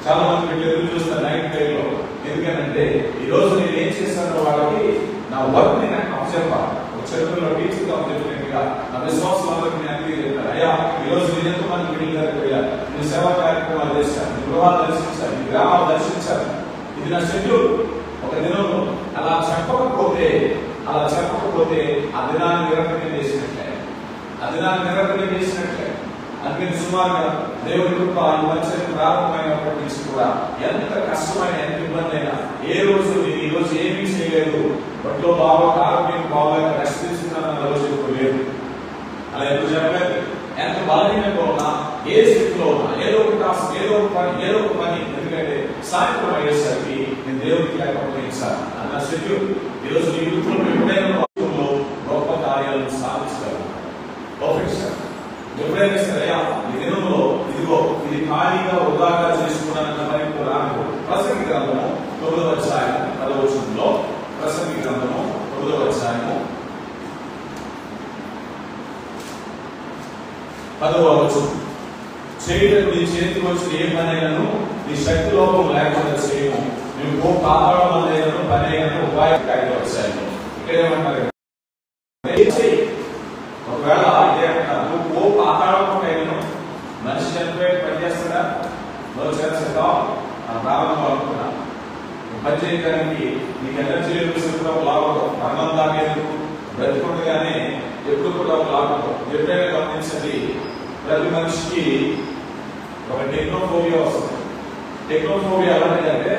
చాలా మంది ఎదురు చూస్తారు నైట్ టైంలో. ఎందుకంటే ఈ రోజు నేను ఏం చేశాను వాళ్ళకి నా వర్క్ ని నాకు అప్పచెప్పాలి. ఒక చదువులో టీచర్గా చెప్పినట్టుగా నా విశ్వాసాలకు నేను అన్ని చెప్పాను. అయ్యా ఈ రోజు నేను ఎంతో మంది వీళ్ళ దగ్గరికి వెళ్ళాను, నేను సేవా కార్యక్రమాలు చేశాను, నీ గృహాలు దర్శించాను, నీ గ్రామాలు దర్శించాను. ఇది నా షెడ్యూల్. ఒక దినంలో అలా చెప్పకపోతే ఆ దినాన్ని నిరర్ధకం చేసినట్లే, అందుకని సుమారుగా దేవుడి కృప ఈ మధ్య ప్రారంభమైనప్పటి నుంచి కూడా ఎంత కష్టమైన ఎంత ఇబ్బంది అయినా ఏ రోజు నేను ఈ రోజు ఏమీ చేయలేదు, బట్లో ఆరోగ్యం బాగా రెస్ట్ తీసుకున్నాను రోజు ఇప్పుడు లేదు. అలా ఎప్పుడు చెప్పలేదు. ఎంత బలహీనంగా ఉన్నా, ఏ స్థితిలో ఉన్నా, ఏదో ఒక టాస్క్, ఏదో ఒక పని ఎందుకంటే సాయంత్రం అయ్యేసరికి నేను దేవుడికి లేకపోయించాను అన్న షెడ్యూల్. ఈరోజు నీ వృత్తుల్లో ఎప్పుడైనా గొప్ప కార్యాలను సాధించగలరు. పర్ఫెక్షన్ ఎప్పుడైనా సరే ఈ దినంలో ఇదిగో ఇది ఖాళీగా వృధాగా చేసుకున్నానన్న మరి రాను. ప్రసంగి గ్రంథము 9వ అధ్యాయము 10వ వచనంలో, ప్రసంగి గ్రంథము 9వ అధ్యాయము 10వ వచనం, చేయటం నీ చేతికి వచ్చిన ఏ పనైనను నీ శక్తి లోపం లేకుండా చేయము, నువ్వు పాపడం అనేను పని అయినను ఉపాయం కాయలు వచ్చాయి. ఇక్కడ ఏమంటారు, ఒకవేళ ఇదే అంటారు, నువ్వు పాతాళమైనను మనిషి చనిపోయి పని చేస్తాడా? నువ్వు చేస్తావు ప్రారంభం అనుకున్నా పని చేయడానికి నీకు ఎనర్జీ లెవెల్స్ ఒక లాభం, మరణం దాకేందుకు బ్రతికుండగానే ఎప్పుడు కూడా ఒక లాభం. ఎప్పుడైనా గమనించండి, ప్రతి మనిషికి ఒక టెక్నోఫోబియా వస్తుంది. టెక్నోఫోబియా ఎలాంటిదంటే,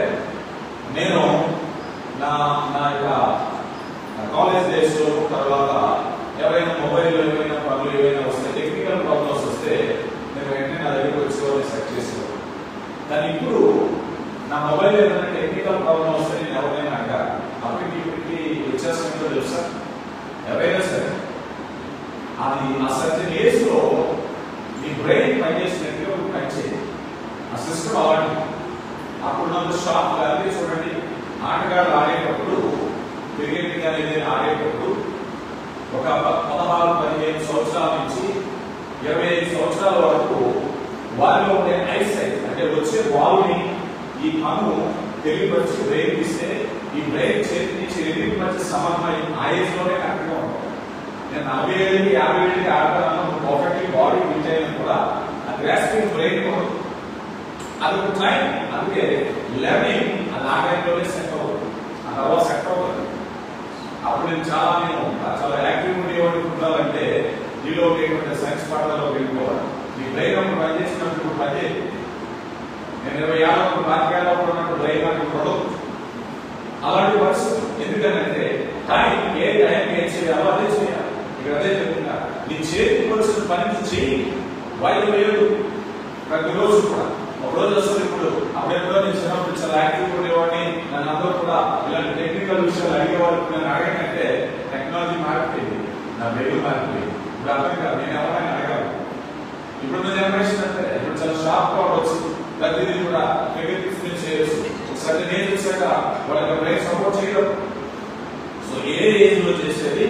నేను నా కాలేజ్ డేస్ లో తర్వాత ఎవరైనా మొబైల్ ఏమైనా పనులు ఏమైనా వస్తే, టెక్నికల్ ప్రాబ్లమ్స్ వస్తే నేను వెంటనే నా దగ్గరికి వచ్చేవాడిని సెట్ చేసేవాడు. కానీ ఇప్పుడు నా మొబైల్ ఏదైనా టెక్నికల్ ప్రాబ్లమ్ వస్తే నేను ఎవరైనా అంటారు, అప్పటికి ఇప్పటికి వ్యత్యాసంతో తెలుసా? ఎవరైనా సరే అది ఆ సర్జన్ ఏజ్ లో నీ బ్రెయిన్ పనిచేసినట్టుగా పనిచేయదు. ఆ సిస్టమ్ అలాంటి. అప్పుడు నాకు షాప్ కానీ చూడండి, ఆటగాళ్ళు ఆడేటప్పుడు, క్రికెట్ కానీ ఏదైనా ఆడేటప్పుడు ఒక 16-15 సంవత్సరాల నుంచి 25 సంవత్సరాల వరకు వారిలో ఉండే ఐసైట్ అంటే వచ్చే బాల్ని ఈ కన్ను తెలియపరిచి బ్రెయిన్ ఇస్తే ఈ బ్రెయిన్ చేతి నుంచి ఎలికి మధ్య సమన్వయం ఆ ఏజ్ లోనే కరెక్ట్గా ఉంటుంది. నేను 40 ఏళ్ళకి 50 ఏళ్ళకి ఆడతాను పర్ఫెక్ట్లీ బాడీ ఫిట్ అయినా కూడా ఆ గ్రాస్పింగ్ బ్రెయిన్ ఉండదు. అది ఒక టైం. అందుకే లెర్నింగ్ అది ఆ టైంలోనే సెట్ అవుతుంది, ఆ తర్వాత సెట్ అవుతుంది. అప్పుడు నేను చాలా యాక్టివ్ ఉండేవాడు. ఉండాలంటే నీలో ఉండేటువంటి సైన్స్ పాఠాల్లో వెళ్ళిపోవాలి. నీ బ్రెయిన్ అప్పుడు పనిచేసినప్పుడు పని. నేను 20 ఏళ్ళప్పుడు 40 ఏళ్ళప్పుడు ఉన్నప్పుడు బ్రెయిన్ నాకు ఉండదు. అలాంటి పరిస్థితి. ఎందుకంటే టైం ఏ టైంకి ఏం చేయాలో అదే చేయాలి. ఇక్కడ అదే చెప్తున్నా, నీ చేతికి వచ్చిన పని చేయి. వైద్యం లేదు ప్రతిరోజు కూడా. ఒక రోజు వస్తుంది. ఇప్పుడు అప్పుడెప్పుడో నేను చిన్నప్పుడు చాలా యాక్టివ్ ఉండేవాడిని. నన్ను అందరూ కూడా ఇలాంటి టెక్నికల్ విషయాలు అడిగేవాళ్ళు. నేను అడగనంటే టెక్నాలజీ మారిపోయింది, నా బ్రెయిన్ మారిపోయింది. ఇప్పుడు అర్థం కాదు, నేను ఎవరైనా అడగాలి. ఇప్పుడున్న జనరేషన్ అంటే ఇప్పుడు చాలా షార్ప్ గా వచ్చింది. ప్రతిదీ కూడా ఫిగర్ చేయొచ్చు. ఒకసారి నేను చూసాక వాళ్ళకి బ్రెయిన్ సపోర్ట్ చేయడం. సో ఏ ఏజ్ లో చేసేది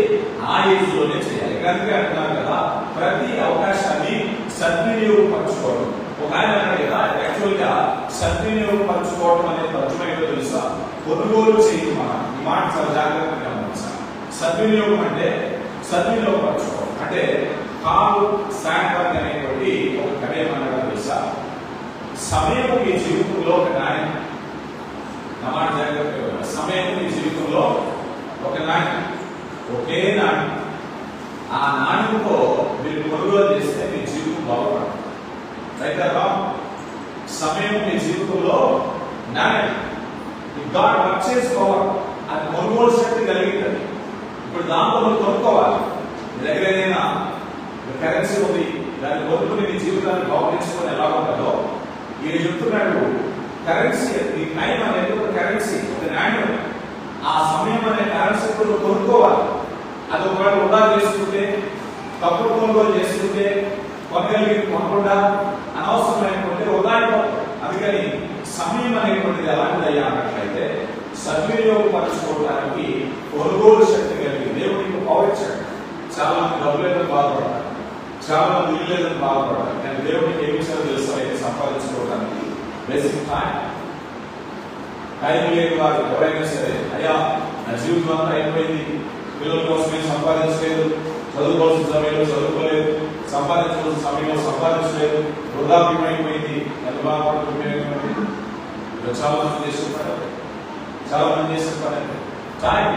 ఆ ఏజ్ లోనే చేయాలి. అందుకే అంటున్నారు కదా, ప్రతి అవకాశాన్ని సద్వినియోగపరచుకోవడం. ఒక ఆయన అన్నాడు కదా, యాక్చువల్ గా సద్వినియోగపరచుకోవడం అనేది అర్థమైందో తెలుసా? కొనుగోలు చేయడం. ఈ మాట చాలా జాగ్రత్తగా గమనించాలి. సద్వినియోగం అంటే సద్వినియోగపరచుకోవడం అంటే కాలు శాండ్బర్గ్ అనేటువంటి ఒక కవి ఏమన్నాడో తెలుసా? సమయం మీ జీవితంలో ఒక నాణ్యం. నా మాట జాగ్రత్తగా, సమయం మీ జీవితంలో ఒక నాణ్యం, ఒకే నాణ్యం. ఆ నాణ్యంతో మీరు కొనుగోలు చేస్తే మీ జీవితం బాగుపడదు. అయితే సమయం మీ జీవితంలో నాణ్యం. గాడ్ వర్క్ చేసుకోవాలి, అది కొనుగోలు శక్తి కలిగింది. ఇప్పుడు దాంతో నువ్వు కొనుక్కోవాలి. మీ దగ్గర ఏదైనా కరెన్సీ ఉంది, దాన్ని కొనుక్కుని నీ జీవితాన్ని బాగుంచుకొని ఎలా ఉంటుందో ఈయన చెప్తున్నాడు. కరెన్సీ, ఈ టైం అనేది ఒక కరెన్సీ, ఒక నాణ్యం. ఆ సమయం అనే కరెన్సీ నువ్వు కొనుక్కోవాలి. అది ఒకవేళ వృధా చేసుకుంటే, తప్పుడు కొనుగోలు చేసుకుంటే, కొనగలిగి కొనకుండా అనవసరమైనటువంటి వృధా అయిపోతుంది. అందుకని సమయం అనేటువంటిది ఎలాంటిది అయ్యా అన్నట్లయితే సద్వినియోగపరచుకోవడానికి కొనుగోలు శక్తి కలిగి దేవుడికి పవర్ ఇచ్చాడు. చాలా మంది డబ్బు లేదని బాధపడతారు, చాలా మంది ఇల్లు లేదని బాధపడతారు. కానీ దేవుడికి ఏ విషయాలు తెలుసు అయితే సంపాదించుకోవడానికి బేసిక్ టైం. టైం లేని వారు ఎవరైనా సరే, అయ్యా నా జీవితం అంతా అయిపోయింది, పిల్లల కోసమే సంపాదించలేదు, చదువుకోవాల్సిన సమయంలో చదువుకోలేదు, సంపాదించాల్సిన సమయంలో సంపాదించలేదు, వృద్ధాప్యమైపోయింది, ఎంత బాధపడుతుంది. చాలా మంది చేసిన పని టైం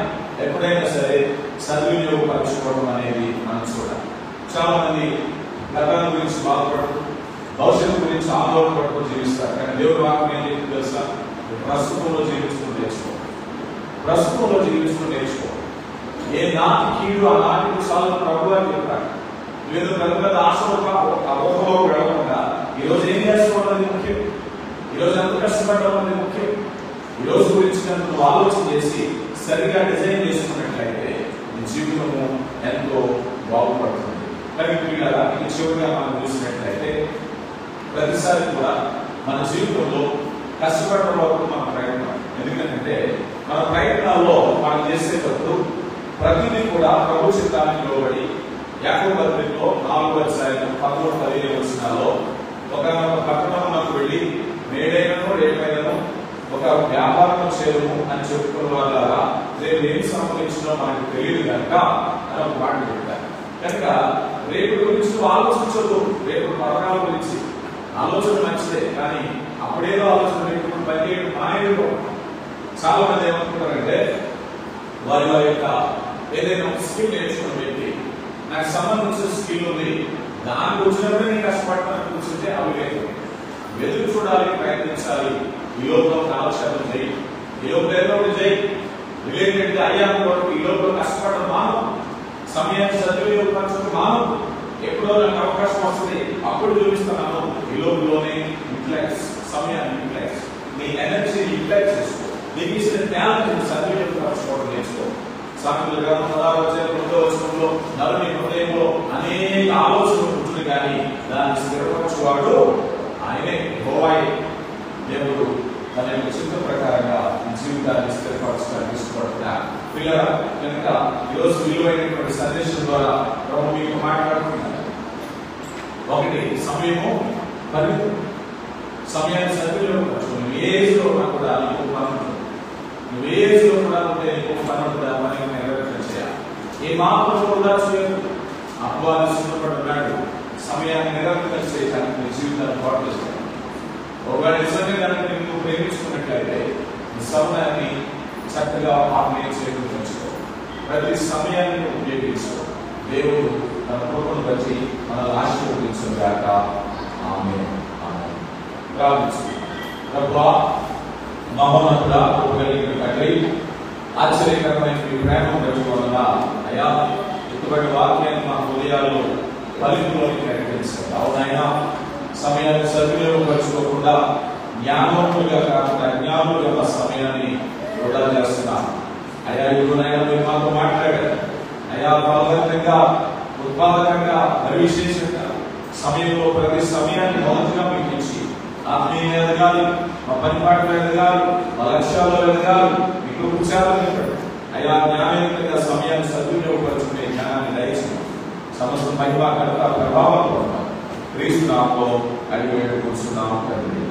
ఎప్పుడైనా సరే సద్వినియోగపరచుకోవడం అనేది మనం చూడాలి. చాలా మంది గతం గురించి బాధపడుతూ భవిష్యత్తు గురించి ఆందోళన పడుతూ జీవిస్తారు. కానీ దేవుడు వాక్యం ఏం చెప్తుంది తెలుసా? ప్రస్తుతంలో జీవిస్తూ నేర్చుకో, ప్రస్తుతంలో జీవిస్తూ నేర్చుకో. ఏ నాటి కీడు ఆ నాటికి చాలు ప్రభు అని చెప్పాడు. లేదు పెద్ద పెద్ద ఆశలు అపోహలో వెళ్ళకుండా ఈరోజు ఏం చేసుకోవడం అనేది ముఖ్యం, ఈరోజు ఎంత కష్టపడడం అనేది ముఖ్యం. ఈ రోజు గురించి నువ్వు ఆలోచన చేసి సరిగా డిజైన్ చేసుకున్నట్లయితే నీ జీవితము ఎంతో బాగుపడుతుంది. కానీ ఇది చివరిగా మనం చూసినట్లయితే ప్రతిసారి కూడా మన జీవితంలో కష్టపడడం వరకు మన ప్రయత్నం. ఎందుకంటే మన ప్రయత్నాల్లో మనం చేసేటప్పుడు ప్రతిదీ కూడా ప్రభు చిత్తానికి లోబడి యాకోబు పత్రికలో 4:11-15 ఒక పట్టణంలోకి వెళ్ళి మేడైనను రేపైనను ఒక వ్యాపారం చేయము అని చెప్పుకున్న వాళ్ళ రేపు ఏం సంభవించిందో మనకు తెలియదు కనుక అని ఒక మాట చెప్పారు. కనుక రేపు గురించి ఆలోచించదు, రేపు పథకాల గురించి ఆలోచన మంచిదే, కానీ అప్పుడేదో ఆలోచన పెట్టుకుని పనిచేయడం మానేదో. చాలా మంది ఏమనుకుంటారంటే వారి యొక్క ఏదైనా ఒక స్కిల్ నేర్చుకున్న వ్యక్తి, నాకు సంబంధించిన స్కిల్ ఉంది, దానికి వచ్చినప్పుడే నేను కష్టపడతాను కూర్చుంటే అవి లేదు. ఎదురు చూడాలి, ప్రయత్నించాలి. ఈ లోపల కాలక్షేపం చేయి, ఈ లోపల ఏదో ఒకటి చేయి, రిలేటెడ్ అయ్యాక వరకు ఈ లోపల కష్టపడడం మానవు, సమయాన్ని సద్వినియోగపరచడం మానవు. ఎప్పుడో నాకు అవకాశం వస్తుంది అప్పుడు చూపిస్తున్నాను. ఈ లోపలనే యూటిలైజ్, సమయాన్ని యూటిలైజ్, నీ ఎనర్జీని యూటిలైజ్ చేసుకో, నీకు ఇచ్చిన టాలెంట్ సద్వినియోగపరచుకోవడం నేర్చుకో. సామెతల గ్రంథం 16:9 నరుని హృదయంలో అనేక ఆలోచనలు ఉంటుంది, కానీ దాన్ని స్థిరపరచువాడు ఆయనే, యెహోవాయే. దేవుడు తన యొక్క చిత్త ప్రకారంగా జీవితాన్ని స్థిరపరచడానికి ఇష్టపడుతున్నారు. పిల్లరా, కనుక ఈరోజు విలువైనటువంటి సందేశం ద్వారా ప్రభు మీకు మాట్లాడుతున్నారు. ఒకటి, సమయము పరిమితం, సమయాన్ని సద్వినియోగపరచు. నువ్వు ఏ ఏజ్లో ఉన్నా కూడా నీకు పని ఉంటుంది, నువ్వు ఏ ఏజ్లో కూడా ఉంటే నీకు పని ఉంటుంది, ఆ పని నెరవేర్చడం చేయాలి. ఏ మాత్రం కూడా చేయదు. అపవాది సిద్ధపడుతున్నాడు సమయాన్ని నిరంతరం చేయడానికి నీ జీవితాన్ని పాటు చేస్తాడు. ఒకవేళ నిజంగా కనుక నువ్వు ప్రేమించుకున్నట్లయితే ఈ సమయాన్ని చక్కగా ఆత్మీయ చేయడం నేర్చుకో, ప్రతి సమయాన్ని నువ్వు ఉపయోగించుకో. దేవుడు తన కృపను బట్టి మనల్ని ఆశీర్వదించుగాక. ఆమేన్. ప్రభువా, మహోన్నతుడా, కృపగలిగిన తండ్రి, ఆశ్చర్యకరమైన మీ ప్రేమను పెట్టుకోవాలన్నా అయ్యా, ఇటువంటి వాక్యాన్ని మా హృదయాల్లో ఫలితంలోకి ప్రకటించండి. అవునైనా సమయాన్ని సద్వినియోగపరచుకోకుండా జ్ఞానవంతులుగా కాకుండా అజ్ఞానులుగా మా సమయాన్ని వృధా చేస్తున్నాను. అయ్యా, ఇప్పుడునైనా మీరు మాతో మాట్లాడారు అయ్యా, ఫలవంతంగా, ఉత్పాదకంగా, విశేషంగా సమయంలో ప్రతి సమయాన్ని మొదటిగా మీకు ఇచ్చి ఆత్మీయ ఎదగాలి, మా పనిపాట్లు ఎదగాలి, మా లక్ష్యాల్లో ఎదగాలి, మీకు ఉపచారం అయ్యా, జ్ఞానయుక్తంగా సమయాన్ని సద్వినియోగపరుచుకునే జ్ఞానాన్ని దయచేయండి. సమస్త మహిమ ఘనత ప్రభావంతో క్రీస్తు నామములో అడిగి వేడుకుంటున్నాము తండ్రి.